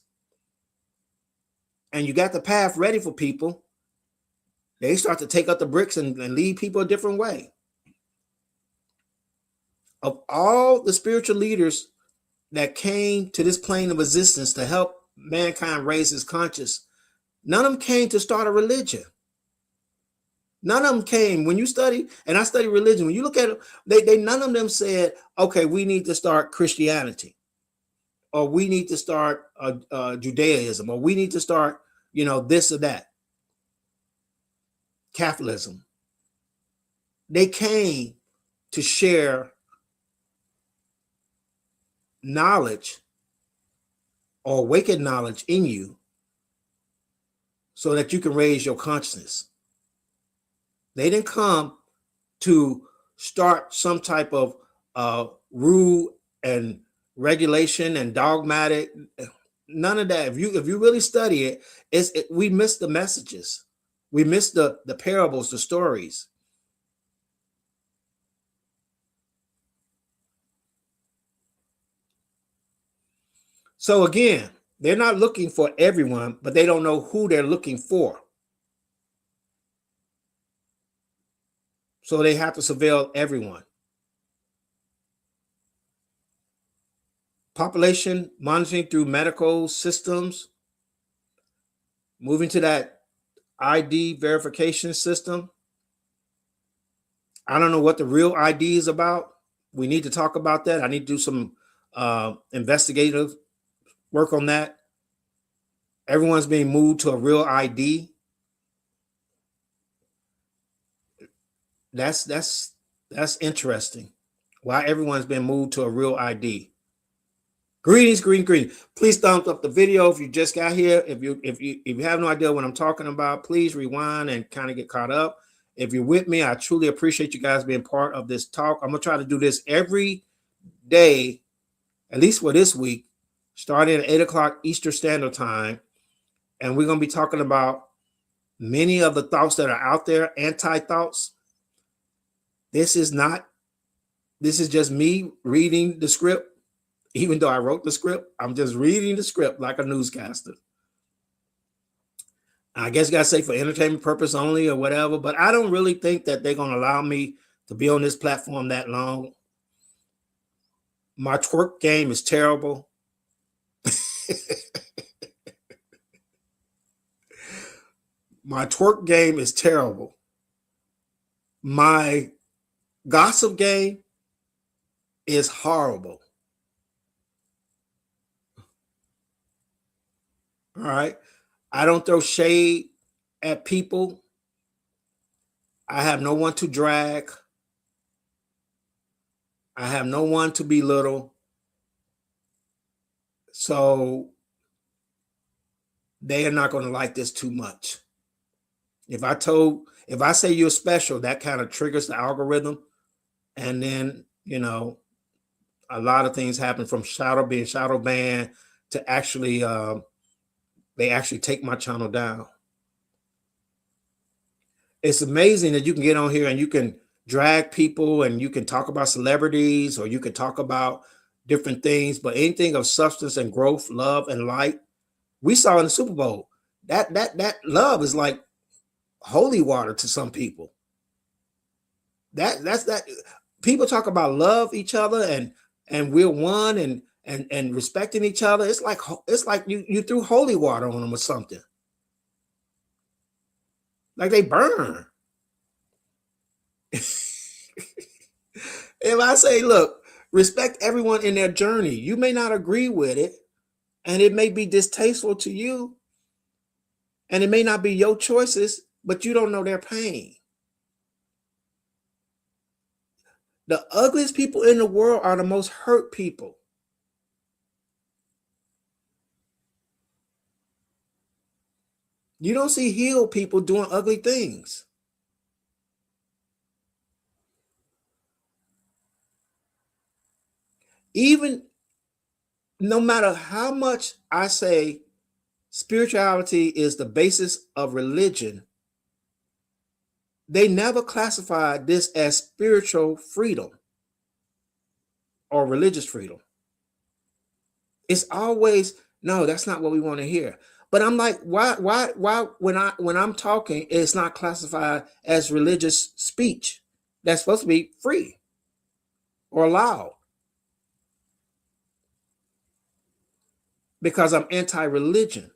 and you got the path ready for people, they start to take up the bricks and lead people a different way. Of all the spiritual leaders that came to this plane of existence to help mankind raise his conscience, none of them came to start a religion. None of them came. When you study, and I study religion, when you look at it, they none of them said, okay, we need to start Christianity. or we need to start Judaism, or we need to start, this or that, Catholicism. They came to share knowledge or awaken knowledge in you so that you can raise your consciousness. They didn't come to start some type of rule and regulation and dogmatic. None of that. If you really study it, we miss the messages. We miss the parables, the stories. So again, they're not looking for everyone, but they don't know who they're looking for. So they have to surveil everyone. Population monitoring through medical systems, moving to that ID verification system. I don't know what the real ID is about. We need to talk about that. I need to do some investigative work on that. Everyone's being moved to a real ID. That's interesting. Why everyone's been moved to a real ID. Greetings. Please thumbs up the video if you just got here. If you have no idea what I'm talking about, please rewind and kind of get caught up. If you're with me, I truly appreciate you guys being part of this talk. I'm gonna try to do this every day, at least for this week, starting at 8 o'clock Eastern Standard Time. And we're gonna be talking about many of the thoughts that are out there, anti-thoughts. This is just me reading the script. Even though I wrote the script, I'm just reading the script like a newscaster. I guess you gotta say for entertainment purpose only or whatever, but I don't really think that they're gonna allow me to be on this platform that long. My twerk game is terrible. My twerk game is terrible. My gossip game is horrible. All right. I don't throw shade at people. I have no one to drag. I have no one to belittle. So they are not going to like this too much. If I say you're special, that kind of triggers the algorithm. And then, a lot of things happen from being shadow banned to actually, they actually take my channel down. It's amazing that you can get on here and you can drag people and you can talk about celebrities or you can talk about different things, but anything of substance and growth, love and light, we saw in the Super Bowl. That love is like holy water to some people. That's people talk about love each other and we're one and respecting each other. It's like you threw holy water on them or something. Like they burn. If I say, look, respect everyone in their journey, you may not agree with it, and it may be distasteful to you, and it may not be your choices, but you don't know their pain. The ugliest people in the world are the most hurt people. You don't see healed people doing ugly things. Even no matter how much I say spirituality is the basis of religion, they never classified this as spiritual freedom or religious freedom. It's always, no, that's not what we want to hear. But I'm like, why when I'm talking, it's not classified as religious speech that's supposed to be free or allowed? Because I'm anti-religion.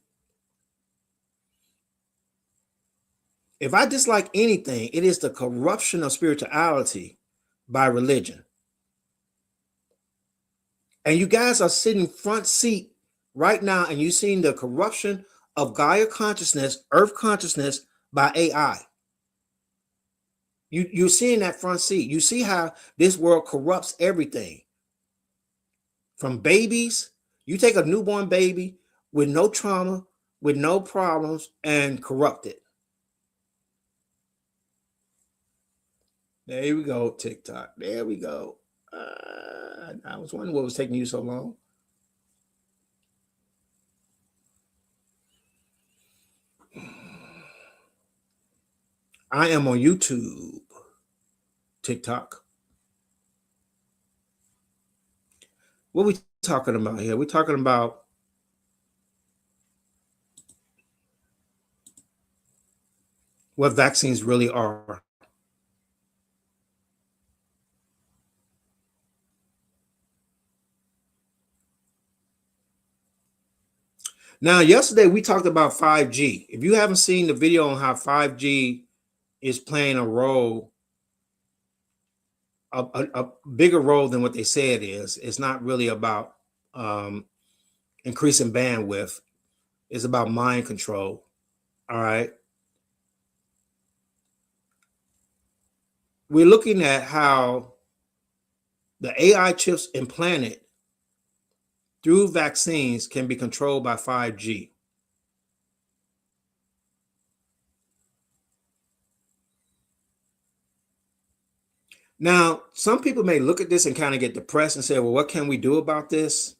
If I dislike anything, it is the corruption of spirituality by religion. And you guys are sitting front seat right now, and you're seeing the corruption of Gaia consciousness, Earth consciousness by AI. You're seeing that front seat. You see how this world corrupts everything. From babies, you take a newborn baby with no trauma, with no problems, and corrupt it. There we go, TikTok. There we go. I was wondering what was taking you so long. I am on YouTube, TikTok. What are we talking about here? We're talking about what vaccines really are. Now, yesterday we talked about 5G. If you haven't seen the video on how 5G is playing a role, a bigger role than what they say it is, it's not really about increasing bandwidth. It's about mind control. All right. We're looking at how the AI chips implanted through vaccines can be controlled by 5G. Now, some people may look at this and kind of get depressed and say, well, what can we do about this?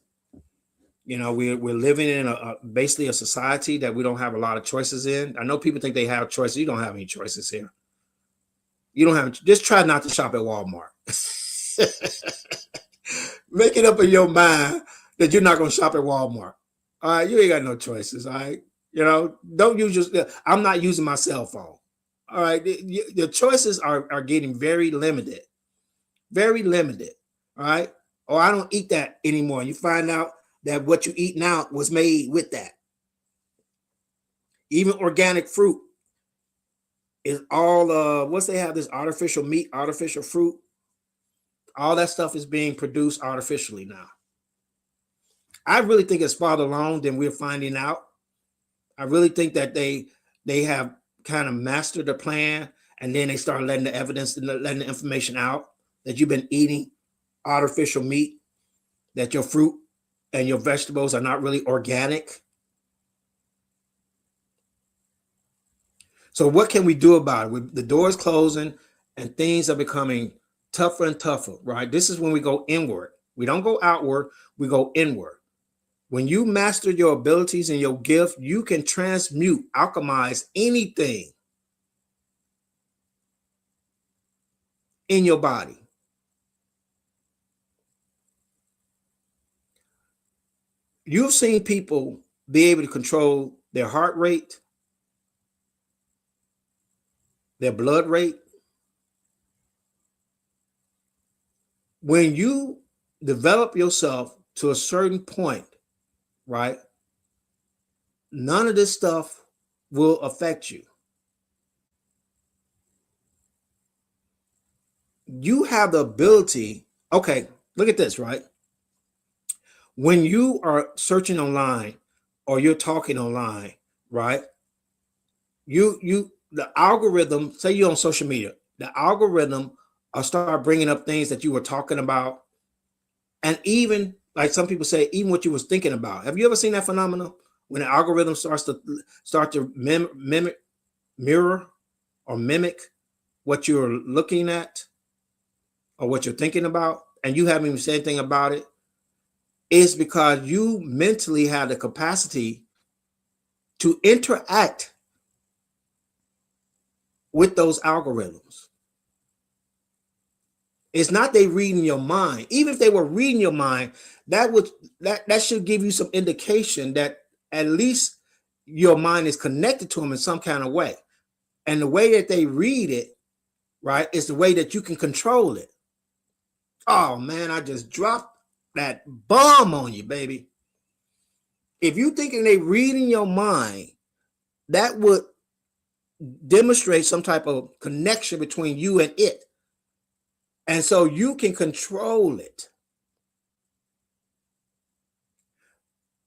You know, we're living in basically a society that we don't have a lot of choices in. I know people think they have choices. You don't have any choices here. You don't have, just try not to shop at Walmart. Make it up in your mind that you're not going to shop at Walmart. All right, you ain't got no choices. All right, you know, don't use your. I'm not using my cell phone. All right, the choices are getting very limited, very limited. All right, or I don't eat that anymore. You find out that what you eat now was made with that. Even organic fruit is all once they have this artificial meat, artificial fruit, all that stuff is being produced artificially now. I really think it's farther along than we're finding out. I really think that they have kind of mastered the plan, and then they start letting the evidence and letting the information out that you've been eating artificial meat, that your fruit and your vegetables are not really organic. So what can we do about it? The doors closing and things are becoming tougher and tougher, right? This is when we go inward. We don't go outward, we go inward. When you master your abilities and your gift, you can transmute, alchemize anything in your body. You've seen people be able to control their heart rate, their blood rate. When you develop yourself to a certain point, right, none of this stuff will affect you. You have the ability. Okay, look at this, right? When you are searching online or you're talking online, right? The algorithm, say you're on social media, the algorithm will start bringing up things that you were talking about, and even like some people say, even what you was thinking about. Have you ever seen that phenomenon when the algorithm starts to mirror or mimic what you're looking at or what you're thinking about, and you haven't even said anything about it? It's because you mentally have the capacity to interact with those algorithms. It's not they reading your mind. Even if they were reading your mind, that should give you some indication that at least your mind is connected to them in some kind of way. And the way that they read it, right, is the way that you can control it. Oh man, I just dropped that bomb on you, baby. If you thinking they reading your mind, that would demonstrate some type of connection between you and it. And so you can control it.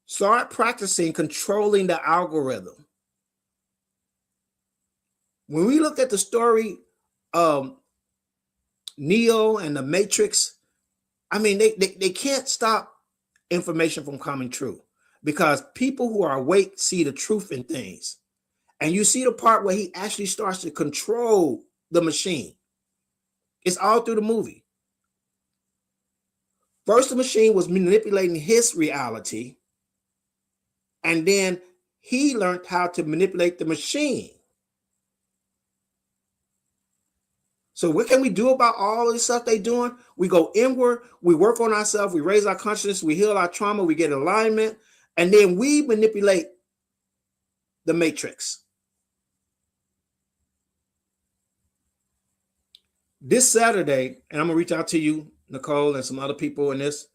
Start practicing controlling the algorithm. When we look at the story of Neo and the Matrix, I mean, they can't stop information from coming true because people who are awake see the truth in things. And you see the part where he actually starts to control the machine. It's all through the movie. First, the machine was manipulating his reality, and then he learned how to manipulate the machine. So what can we do about all of this stuff they're doing? We go inward, we work on ourselves, we raise our consciousness, we heal our trauma, we get alignment, and then we manipulate the matrix. This Saturday, and I'm gonna reach out to you, Nicole, and some other people in this.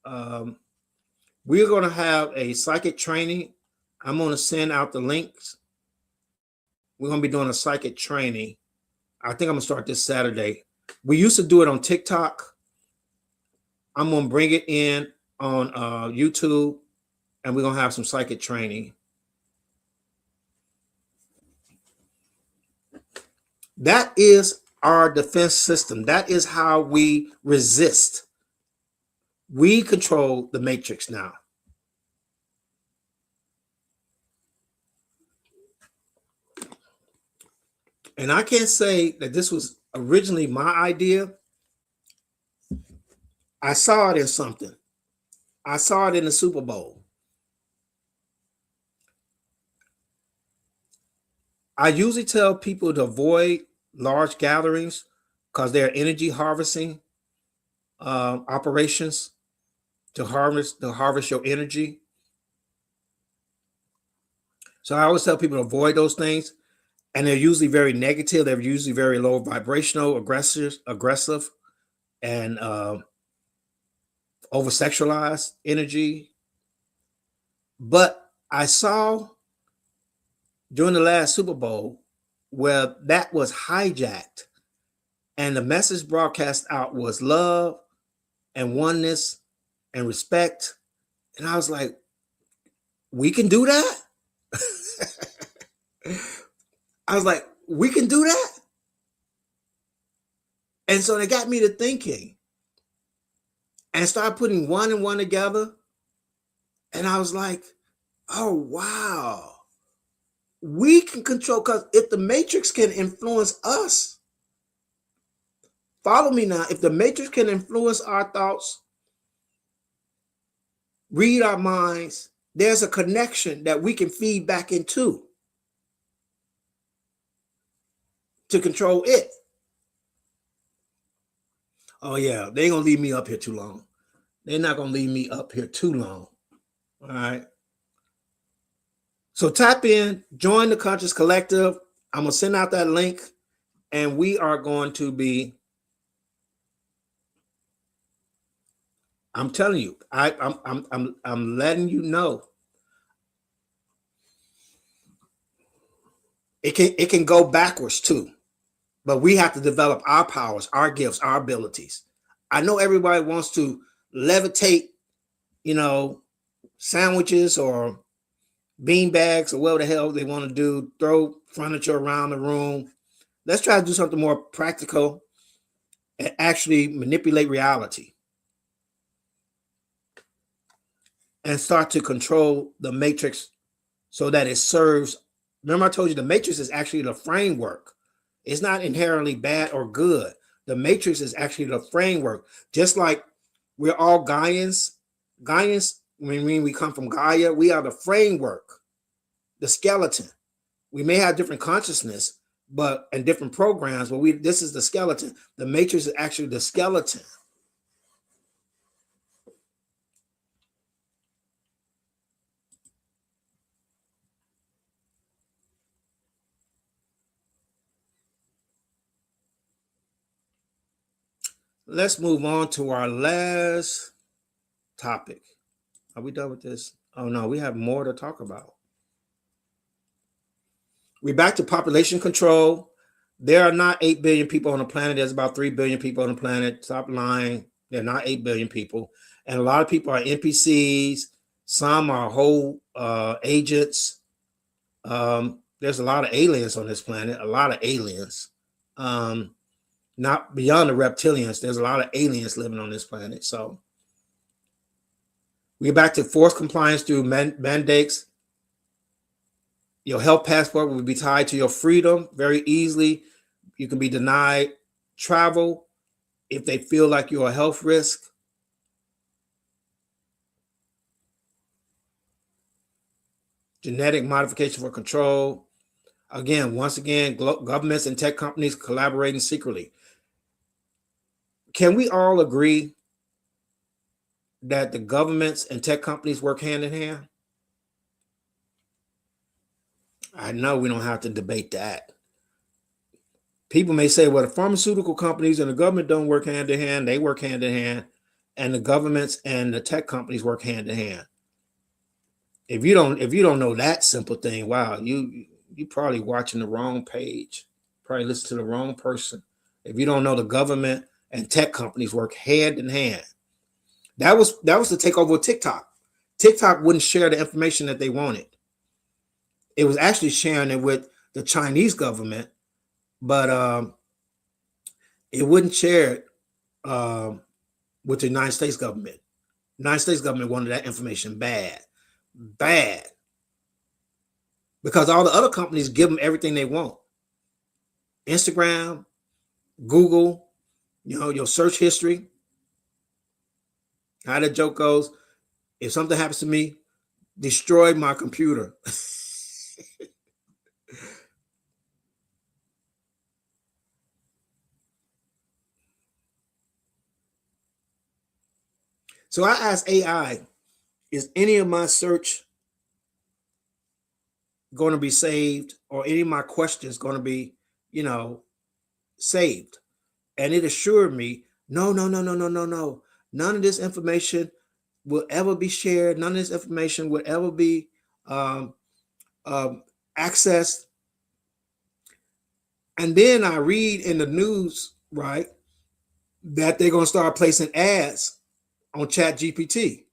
We're gonna have a psychic training. I'm gonna send out the links. We're gonna be doing a psychic training. I think I'm gonna start this Saturday. We used to do it on TikTok. I'm gonna bring it in on YouTube, and we're gonna have some psychic training. That is our defense system. That is how we resist. We control the matrix now. And I can't say that this was originally my idea. I saw it in something. I saw it in the Super Bowl. I usually tell people to avoid large gatherings because they're energy harvesting operations to harvest your energy. So I always tell people to avoid those things, and they're usually very negative. They're usually very low vibrational, aggressive, and over sexualized energy. But I saw during the last Super Bowl where that was hijacked, and the message broadcast out was love and oneness and respect. And I was like, we can do that? I was like, we can do that? And so they got me to thinking and started putting one and one together. And I was like, oh, wow. We can control, because if the matrix can influence us, follow me now, if the matrix can influence our thoughts, read our minds, there's a connection that we can feed back into to control it. Oh yeah, they ain't gonna leave me up here too long. They're not gonna leave me up here too long. All right. So tap in, join the Conscious Collective. I'm gonna send out that link, and we are going to be. I'm telling you, I'm letting you know. It can go backwards too, but we have to develop our powers, our gifts, our abilities. I know everybody wants to levitate, sandwiches or bean bags or whatever the hell they want to do, throw furniture around the room. Let's try to do something more practical and actually manipulate reality and start to control the matrix so that it serves. Remember, I told you the matrix is actually the framework. It's not inherently bad or good. The matrix is actually the framework. Just like we're all Gaians. Gaians, when we come from Gaia, we are the framework, the skeleton. We may have different consciousness, and different programs, but this is the skeleton. The matrix is actually the skeleton. Let's move on to our last topic. Are we done with this? Oh no, we have more to talk about. We're back to population control. There are not 8 billion people on the planet. There's about 3 billion people on the planet. Stop lying. There are not 8 billion people. And a lot of people are NPCs, Some are whole agents. There's a lot of aliens on this planet, a lot of aliens. Not beyond the reptilians, there's a lot of aliens living on this planet. So we get back to forced compliance through mandates. Your health passport will be tied to your freedom very easily. You can be denied travel if they feel like you're a health risk. Genetic modification for control. Again, once again, governments and tech companies collaborating secretly. Can we all agree that the governments and tech companies work hand in hand? I know we don't have to debate that. People may say, well, the pharmaceutical companies and the government don't work hand in hand. They work hand in hand. And the governments and the tech companies work hand in hand. If you don't know that simple thing, wow, you probably watching the wrong page. Probably listen to the wrong person. If you don't know the government and tech companies work hand in hand. That was the takeover of TikTok. TikTok wouldn't share the information that they wanted. It was actually sharing it with the Chinese government, but it wouldn't share it with the United States government. The United States government wanted that information bad. Because all the other companies give them everything they want. Instagram, Google, your search history. How the joke goes, if something happens to me, destroy my computer. So I asked AI, is any of my search going to be saved, or any of my questions going to be, saved? And it assured me, no. None of this information will ever be shared. None of this information will ever be accessed. And then I read in the news, right, that they're going to start placing ads on ChatGPT.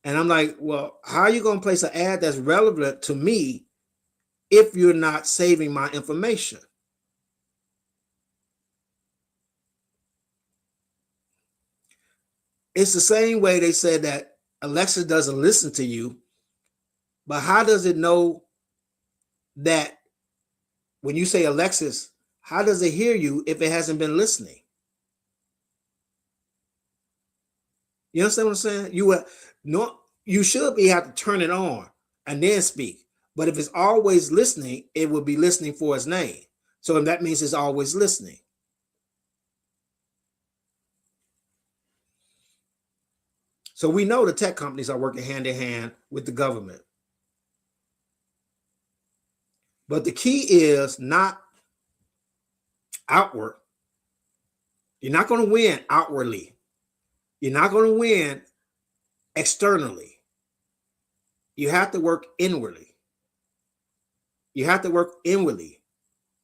And I'm like, well, how are you going to place an ad that's relevant to me if you're not saving my information? It's the same way they said that Alexa doesn't listen to you, but how does it know that when you say Alexis, how does it hear you if it hasn't been listening? You understand what I'm saying? You should be have to turn it on and then speak. But if it's always listening, it will be listening for its name. So that means it's always listening. So we know the tech companies are working hand in hand with the government. But the key is not outward. You're not going to win outwardly. You're not going to win externally. You have to work inwardly. You have to work inwardly.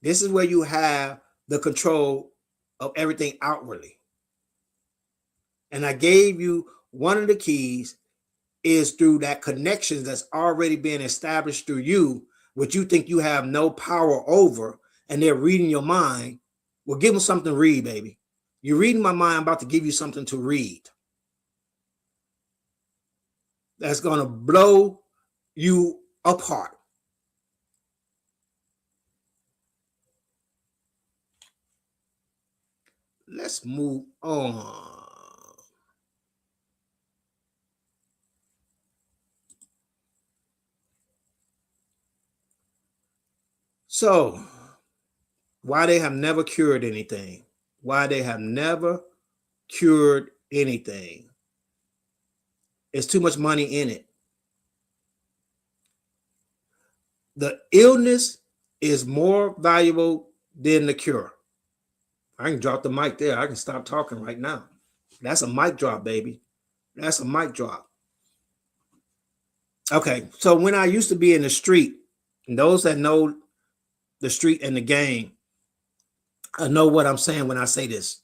This is where you have the control of everything outwardly. And I gave you one of the keys is through that connection that's already been established through you, which you think you have no power over, and they're reading your mind. Well, give them something to read, baby. You're reading my mind. I'm about to give you something to read. That's going to blow you apart. Let's move on. So, why they have never cured anything? Why they have never cured anything? It's too much money in it. The illness is more valuable than the cure. I can drop the mic there. I can stop talking right now. That's a mic drop, baby. That's a mic drop. Okay, so when I used to be in the street, and those that know the street and the game, I know what I'm saying when I say this.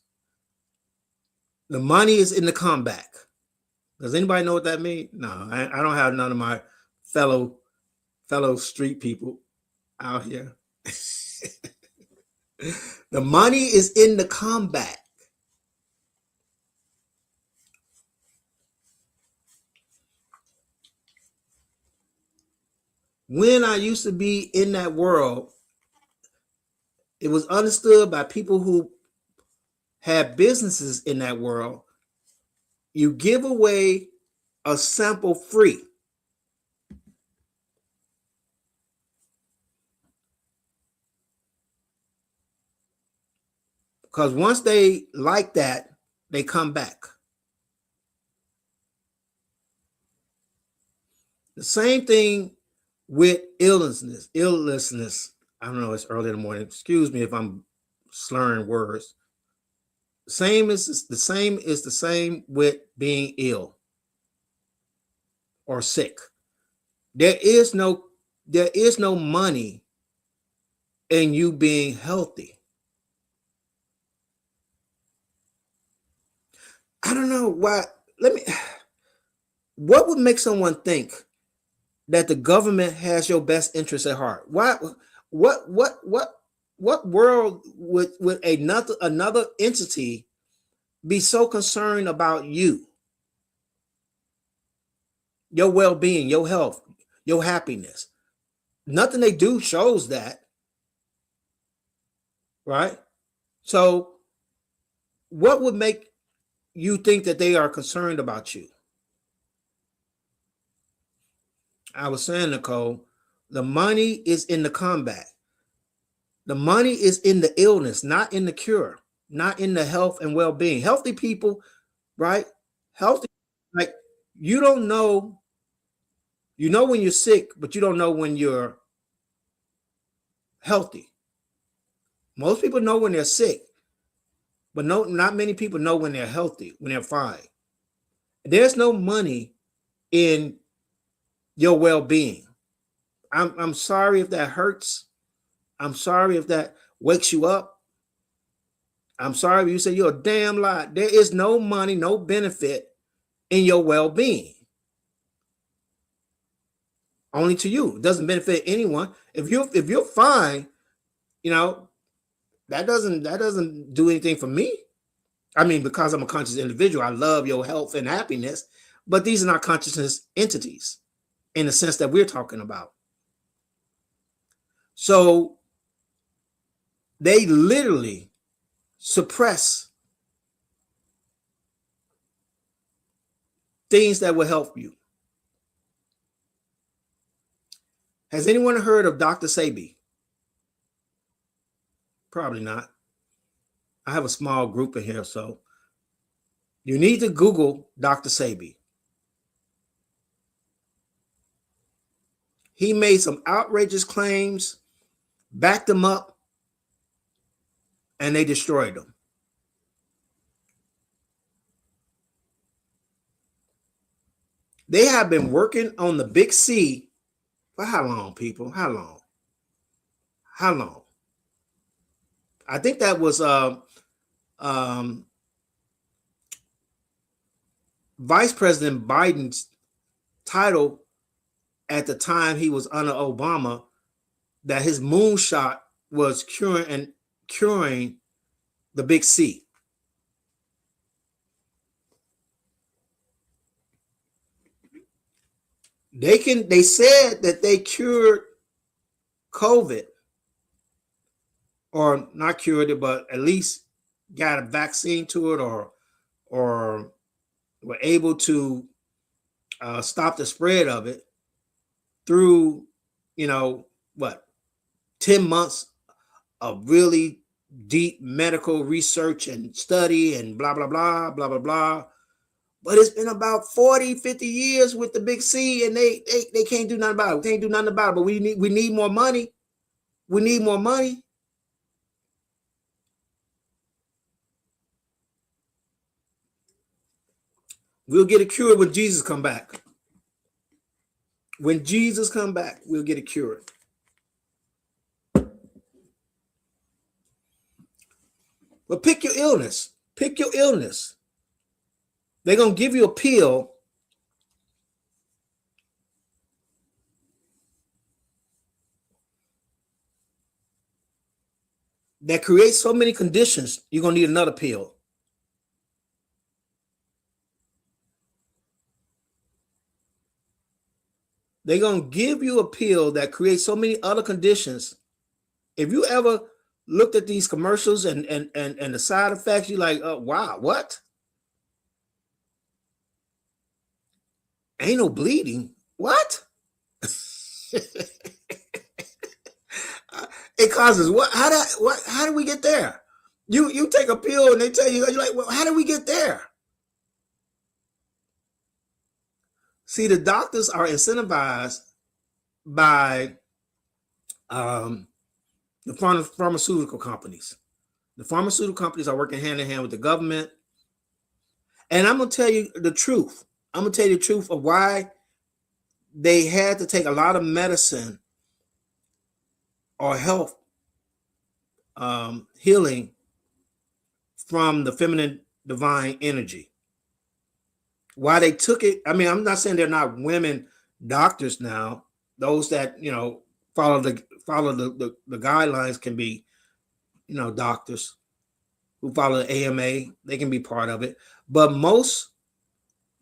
The money is in the comeback. Does anybody know what that means? No, I don't have none of my fellow street people out here. The money is in the comeback. When I used to be in that world, it was understood by people who had businesses in that world. You give away a sample free. Because once they like that, they come back. The same thing with illnessness. I don't know, it's early in the morning. Excuse me if I'm slurring words. The same with being ill or sick. There is no money in you being healthy. I don't know why. What would make someone think that the government has your best interest at heart? Why? What world would another entity be so concerned about you, your well-being, your health, your happiness? Nothing they do shows that, right? So, what would make you think that they are concerned about you? I was saying, Nicole, the money is in the comeback. The money is in the illness, not in the cure, not in the health and well-being. Healthy people, right? Healthy, like you don't know, you know when you're sick, but you don't know when you're healthy. Most people know when they're sick, but not many people know when they're healthy, when they're fine. There's no money in your well-being. I'm sorry if that hurts. I'm sorry if that wakes you up. I'm sorry if you say you're a damn lie. There is no money, no benefit in your well-being. Only to you. It doesn't benefit anyone. If you're fine, you know, that doesn't do anything for me. I mean, because I'm a conscious individual, I love your health and happiness, but these are not consciousness entities in the sense that we're talking about. So they literally suppress things that will help you. Has anyone heard of Dr. Sebi? Probably not. I have a small group in here, so you need to Google Dr. Sebi. He made some outrageous claims, backed them up, and they destroyed them. They have been working on the big C for how long, people? How long? How long? I think that was Vice President Biden's title at the time he was under Obama, that his moonshot was curing the big C. They said that they cured COVID, or not cured it, but at least got a vaccine to it, or were able to stop the spread of it through, what, 10 months of really deep medical research and study and blah, blah, blah, blah, blah, blah. But it's been about 40, 50 years with the big C, and they can't do nothing about it. We can't do nothing about it, but we need more money. We need more money. We'll get it cured when Jesus come back. When Jesus come back, we'll get it cured. But pick your illness. Pick your illness. They're going to give you a pill that creates so many conditions, you're gonna need another pill. They're gonna give you a pill that creates so many other conditions. If you ever looked at these commercials and the side effects, you're like, oh wow, what? Ain't no bleeding. What? It causes what? How do we get there? You take a pill and they tell you, you're like, well, how do we get there? See, the doctors are incentivized by um, the pharmaceutical companies. The pharmaceutical companies are working hand in hand with the government. And I'm gonna tell you the truth. I'm gonna tell you the truth of why they had to take a lot of medicine or health healing from the feminine divine energy. Why they took it? I mean, I'm not saying they're not women doctors now. Those that follow the guidelines can be doctors who follow the AMA. They can be part of it, but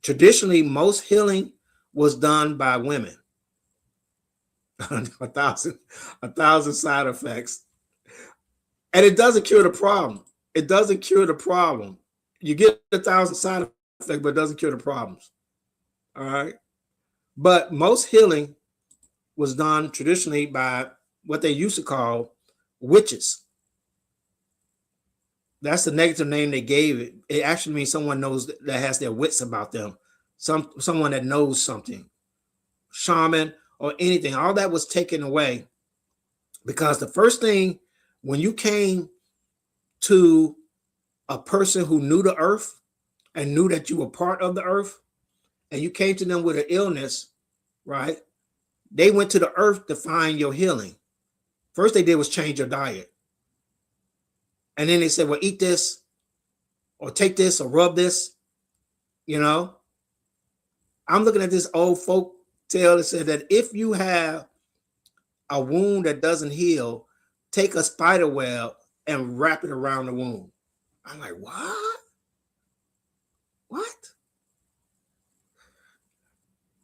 traditionally most healing was done by women. a thousand a thousand side effects, and it doesn't cure the problem. It doesn't cure the problem. You get 1,000 side effects, but it doesn't cure the problems. All right. But most healing was done traditionally by what they used to call witches. That's the negative name they gave it. It actually means someone knows that has their wits about them. Someone that knows something. Shaman or anything. All that was taken away because the first thing when you came to a person who knew the earth and knew that you were part of the earth, and you came to them with an illness, right? They went to the earth to find your healing. First they did was change your diet. And then they said, well, eat this or take this or rub this. You know, I'm looking at this old folk tale that said that if you have a wound that doesn't heal, take a spider web and wrap it around the wound. I'm like, what? What?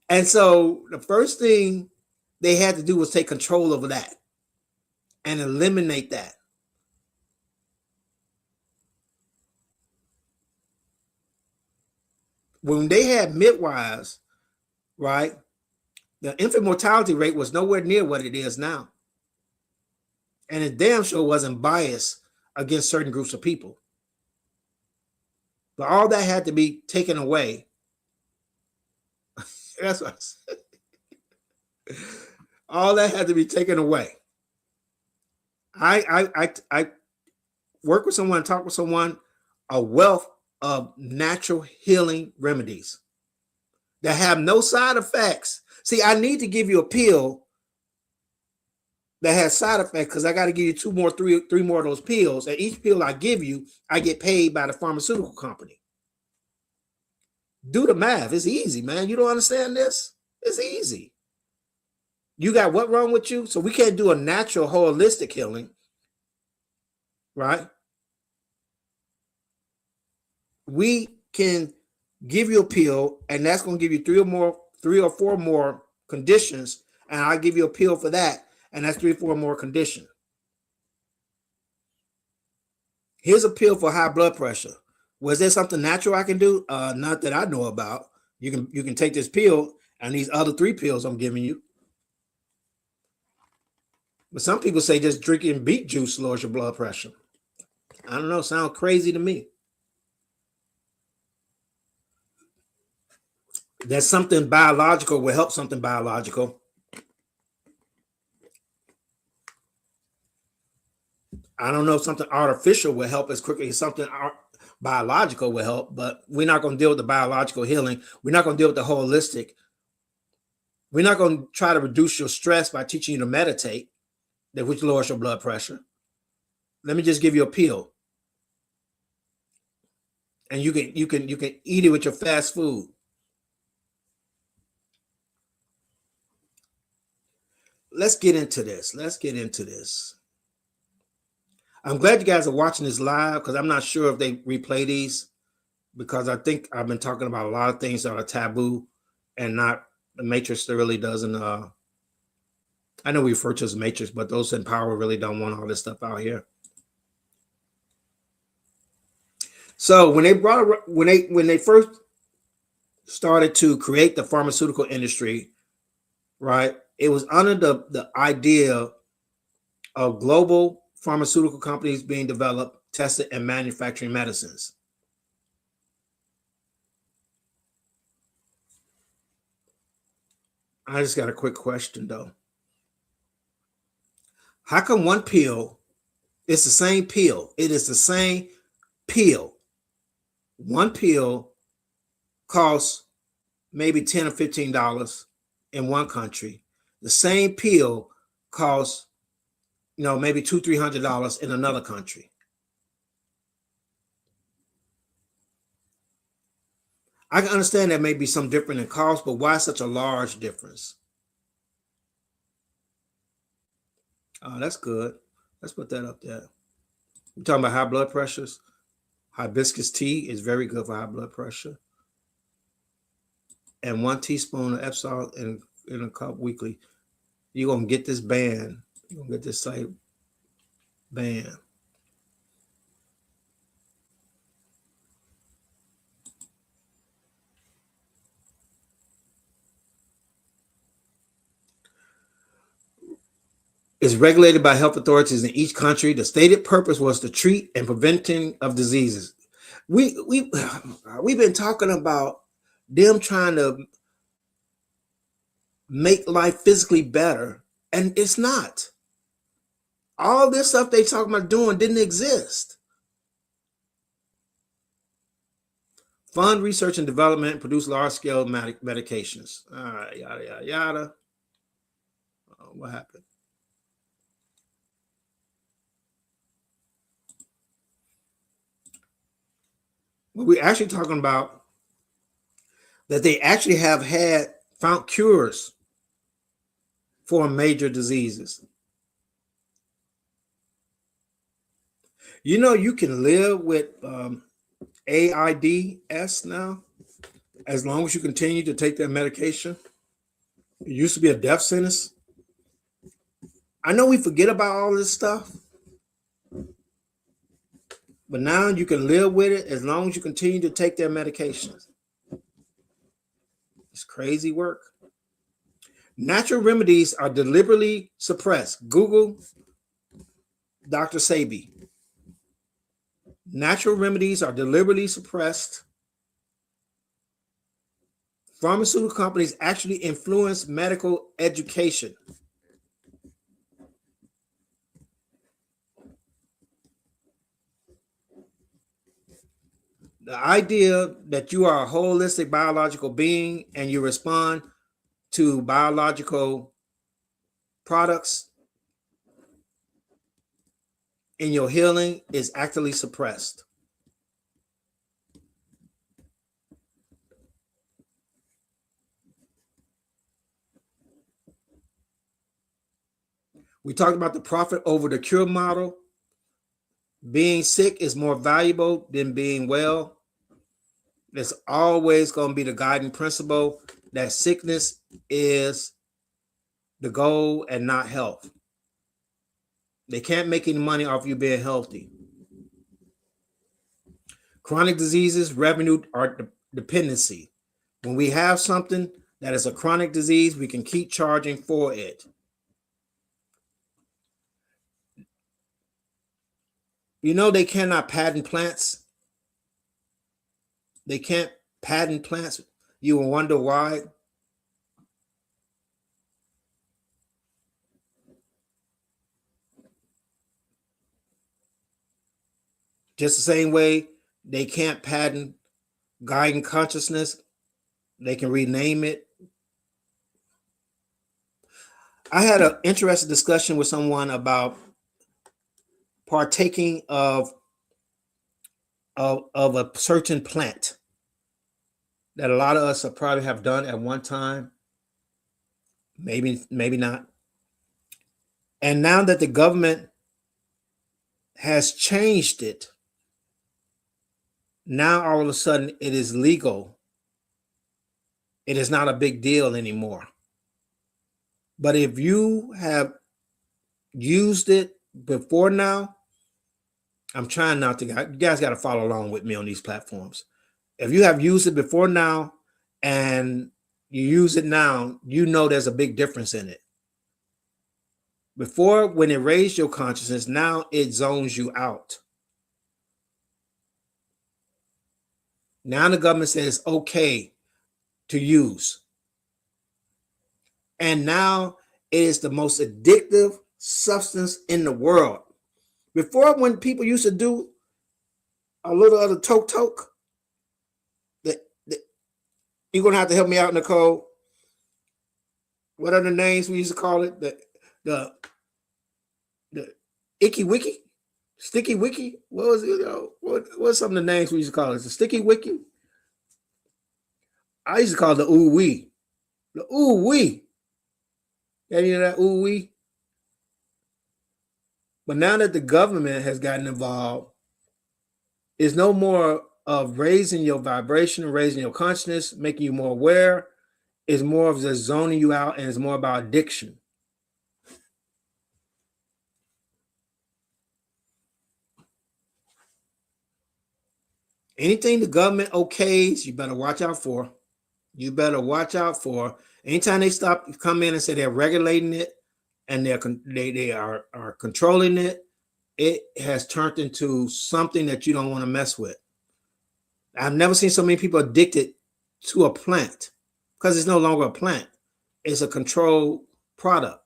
And so the first thing they had to do was take control over that and eliminate that. When they had midwives, right, the infant mortality rate was nowhere near what it is now. And it damn sure wasn't biased against certain groups of people. But all that had to be taken away. That's what I said. All that had to be taken away. I work with someone, talk with someone, a wealth of natural healing remedies that have no side effects. See, I need to give you a pill that has side effects because I got to give you three more of those pills. And each pill I give you, I get paid by the pharmaceutical company. Do the math. It's easy, man. You don't understand this? It's easy. You got what wrong with you? So we can't do a natural holistic healing, right? We can give you a pill, and that's going to give you three or four more conditions, and I'll give you a pill for that, and that's 3 or 4 more conditions. Here's a pill for high blood pressure. Was there something natural I can do? Not that I know about. You can take this pill and these other 3 pills I'm giving you. But some people say just drinking beet juice lowers your blood pressure. I don't know. Sounds crazy to me. That something biological will help something biological. I don't know if something artificial will help as quickly as something biological will help, but we're not going to deal with the biological healing. We're not going to deal with the holistic. We're not going to try to reduce your stress by teaching you to meditate, which lowers your blood pressure. Let me just give you a pill, and you can eat it with your fast food. Let's get into this. I'm glad you guys are watching this live because I'm not sure if they replay these because I think I've been talking about a lot of things that are taboo and not the matrix that really doesn't I know we refer to as matrix, but those in power really don't want all this stuff out here. So when they first started to create the pharmaceutical industry, right, it was under the idea of global pharmaceutical companies being developed, tested, and manufacturing medicines. I just got a quick question though. How come one pill, it's the same pill? It is the same pill. One pill costs maybe $10 or $15 in one country. The same pill costs, maybe $200, $300 in another country. I can understand there may be some difference in cost, but why such a large difference? Oh, that's good. Let's put that up there. We're talking about high blood pressures. Hibiscus tea is very good for high blood pressure. And 1 teaspoon of Epsom in a cup weekly. You're going to get this band. You're going to get this site band. Is regulated by health authorities in each country. The stated purpose was to treat and preventing of diseases. We've been talking about them trying to make life physically better, and it's not. All this stuff they talking about doing didn't exist. Fund research and development, produce large-scale medications. All right, yada, yada, yada. What happened? Well, we're actually talking about that they actually have found cures for major diseases. You can live with AIDS now as long as you continue to take that medication. It used to be a death sentence. I know we forget about all this stuff, but now you can live with it as long as you continue to take their medications. It's crazy work. Natural remedies are deliberately suppressed. Google Dr. Sebi. Natural remedies are deliberately suppressed. Pharmaceutical companies actually influence medical education. The idea that you are a holistic biological being and you respond to biological products in your healing is actively suppressed. We talked about the profit over the cure model. Being sick is more valuable than being well. There's always going to be the guiding principle that sickness is the goal and not health. They can't make any money off you being healthy. Chronic diseases, revenue, or dependency. When we have something that is a chronic disease, we can keep charging for it. They cannot patent plants. They can't patent plants. You will wonder why. Just the same way they can't patent guiding consciousness. They can rename it. I had an interesting discussion with someone about partaking of a certain plant that a lot of us probably have done at one time. Maybe not. And now that the government has changed it. Now all of a sudden it is legal. It is not a big deal anymore. But if you have used it before now, I'm trying not to, you guys got to follow along with me on these platforms. If you have used it before now and you use it now, you know there's a big difference in it. Before, when it raised your consciousness, now it zones you out. Now the government says it's okay to use. And now it is the most addictive substance in the world. Before, when people used to do a little of the toke, you're going to have to help me out, Nicole. What are the names we used to call it? The icky wiki? Sticky wiki? What was it? What's some of the names we used to call it? The sticky wiki? I used to call it the ooh wee. The ooh wee. You know that ooh wee? But now that the government has gotten involved, it's no more of raising your vibration, raising your consciousness, making you more aware. It's more of just zoning you out, and it's more about addiction. Anything the government okays, you better watch out for. You better watch out for. Anytime they come in and say they're regulating it and they are controlling it, it has turned into something that you don't want to mess with. I've never seen so many people addicted to a plant because it's no longer a plant. It's a controlled product.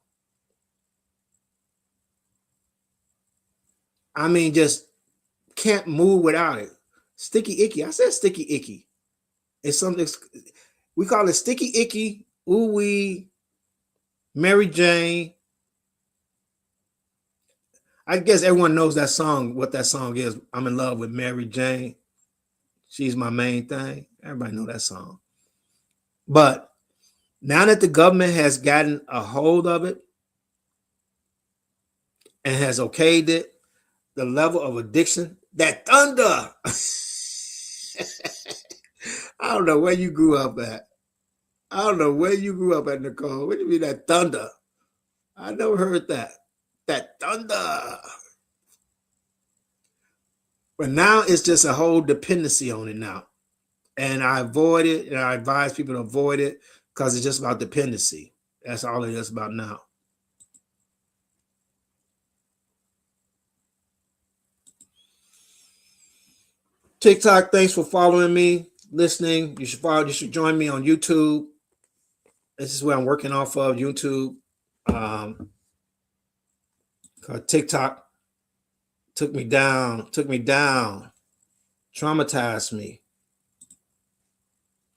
I mean, just can't move without it. Sticky icky. I said sticky icky. It's something we call it sticky icky, ooh wee, Mary Jane. I guess everyone knows that song, what that song is. I'm in love with Mary Jane. She's my main thing. Everybody know that song. But now that the government has gotten a hold of it and has okayed it, the level of addiction, that thunder. I don't know where you grew up at. I don't know where you grew up at, Nicole. What do you mean that thunder? I never heard that. That thunder. But now it's just a whole dependency on it now. And I avoid it, and I advise people to avoid it because it's just about dependency. That's all it is about now. TikTok, thanks for following me, listening. You should join me on YouTube. This is where I'm working off of, YouTube. TikTok took me down, traumatized me.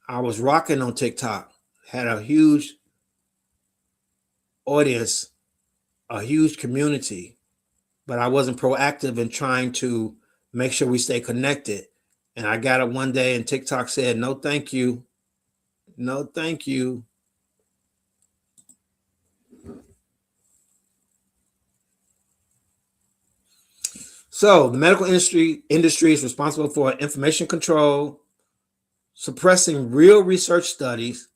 I was rocking on TikTok, had a huge audience, a huge community, but I wasn't proactive in trying to make sure we stay connected. And I got it one day and TikTok said, no, thank you. No, thank you. So the medical industry is responsible for information control, suppressing real research studies.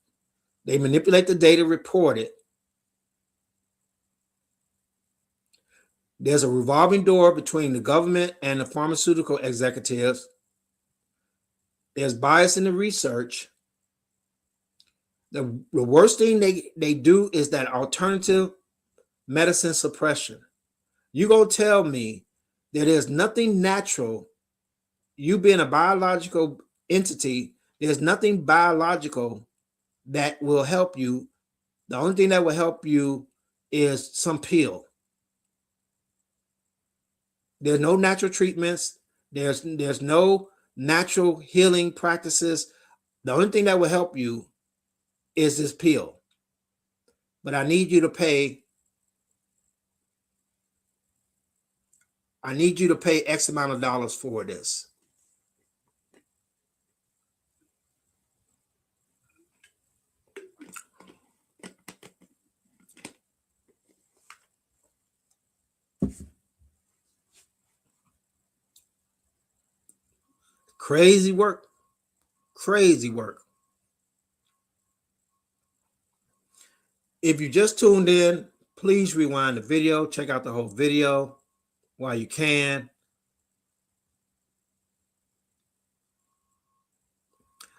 They manipulate the data reported. There's a revolving door between the government and the pharmaceutical executives. There's bias in the research. The worst thing they do is that alternative medicine suppression. You gonna tell me that there's nothing natural, you being a biological entity, there's nothing biological that will help you. The only thing that will help you is some pill. There's no natural treatments. There's no natural healing practices. The only thing that will help you is this pill. But I need you to pay X amount of dollars for this. Crazy work. Crazy work. If you just tuned in, please rewind the video. Check out the whole video while you can.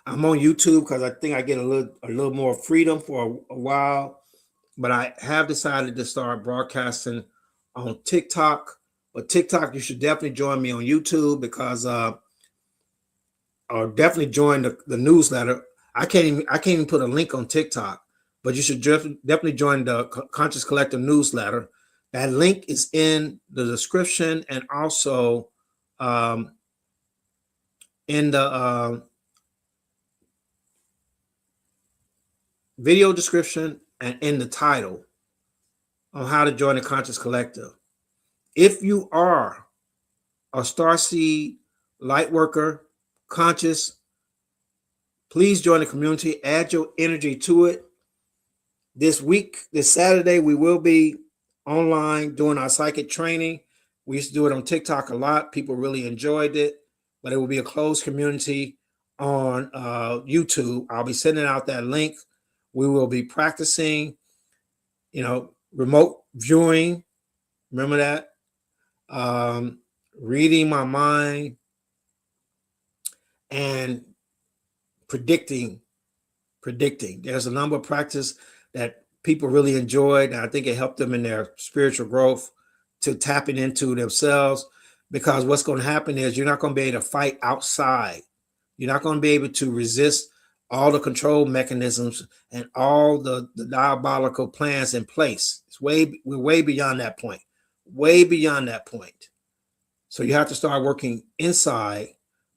I'm on YouTube because I think I get a little more freedom for a while, but I have decided to start broadcasting on TikTok. But TikTok, you should definitely join me on YouTube because or definitely join the newsletter. I can't even put a link on TikTok, but you should definitely join the Conscious Collective newsletter. That link is in the description and also in the video description and in the title on how to join the Conscious Collective. If you are a starseed light worker, conscious, please join the community. Add your energy to it. This week, this Saturday, we will be online doing our psychic training. We used to do it on TikTok a lot. People really enjoyed it, but it will be a closed community on YouTube. I'll be sending out that link. We will be practicing, remote viewing. Remember that? Reading my mind and predicting. There's a number of practice that people really enjoyed, and I think it helped them in their spiritual growth to tapping into themselves, because what's going to happen is you're not going to be able to fight outside. You're not going to be able to resist all the control mechanisms and all the diabolical plans in place. We're way beyond that point. Way beyond that point. So you have to start working inside,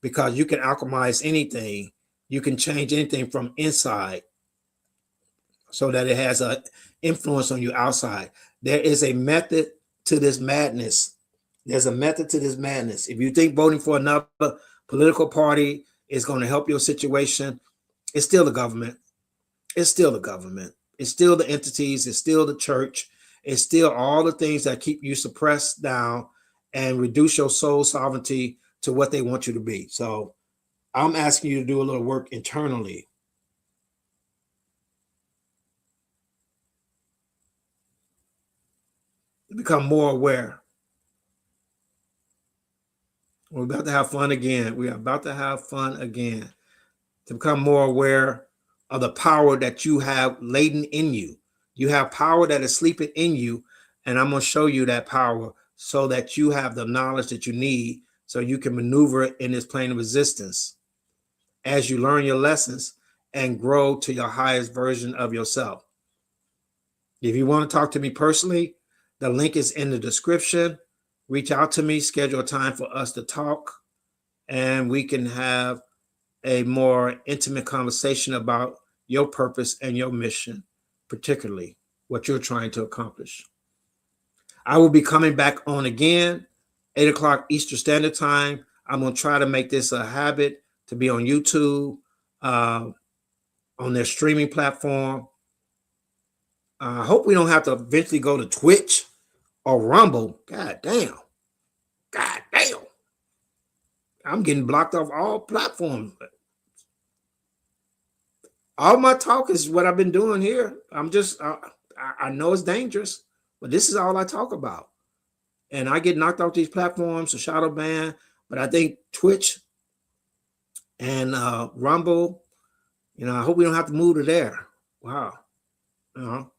because you can alchemize anything. You can change anything from inside so that it has an influence on you outside. There is a method to this madness. There's a method to this madness. If you think voting for another political party is going to help your situation, it's still the government. It's still the government. It's still the entities. It's still the church. It's still all the things that keep you suppressed down and reduce your soul sovereignty to what they want you to be. So I'm asking you to do a little work internally. Become more aware. We're about to have fun again. We are about to have fun again. To become more aware of the power that you have latent in you. You have power that is sleeping in you, and I'm going to show you that power so that you have the knowledge that you need so you can maneuver in this plane of resistance as you learn your lessons and grow to your highest version of yourself. If you want to talk to me personally, the link is in the description. Reach out to me, schedule a time for us to talk, and we can have a more intimate conversation about your purpose and your mission, particularly what you're trying to accomplish. I will be coming back on again, 8 o'clock Eastern Standard Time. I'm going to try to make this a habit to be on YouTube, on their streaming platform. I hope we don't have to eventually go to Twitch or Rumble. God damn. God damn. I'm getting blocked off all platforms. All my talk is what I've been doing here. I know it's dangerous, but this is all I talk about. And I get knocked off these platforms, a shadow ban. But I think Twitch and Rumble, I hope we don't have to move to there. Wow. The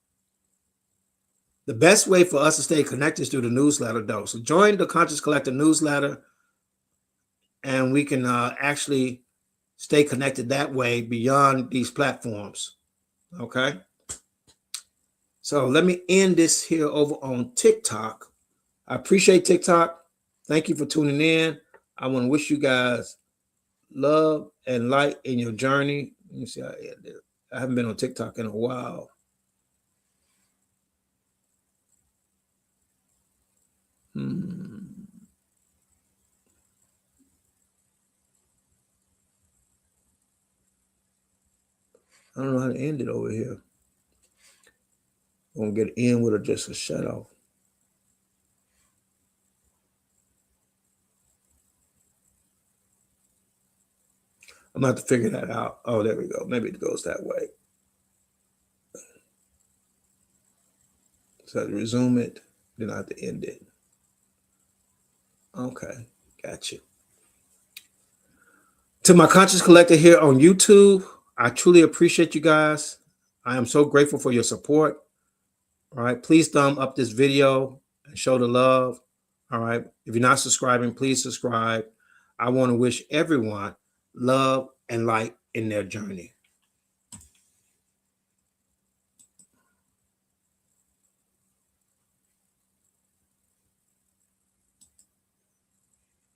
best way for us to stay connected is through the newsletter, though. So join the Conscious Collective newsletter, and we can actually stay connected that way beyond these platforms. Okay. So let me end this here over on TikTok. I appreciate TikTok. Thank you for tuning in. I want to wish you guys love and light in your journey. Let me see. I haven't been on TikTok in a while. I don't know how to end it over here. I'm going to get in with just a shut off. I'm going to have to figure that out. Oh, there we go. Maybe it goes that way. So I have to resume it, then I have to end it. Okay, got you. To my conscious collector here on YouTube, I truly appreciate you guys. I am so grateful for your support. All right, please thumb up this video and show the love. All right, if you're not subscribing, please subscribe. I want to wish everyone love and light in their journey.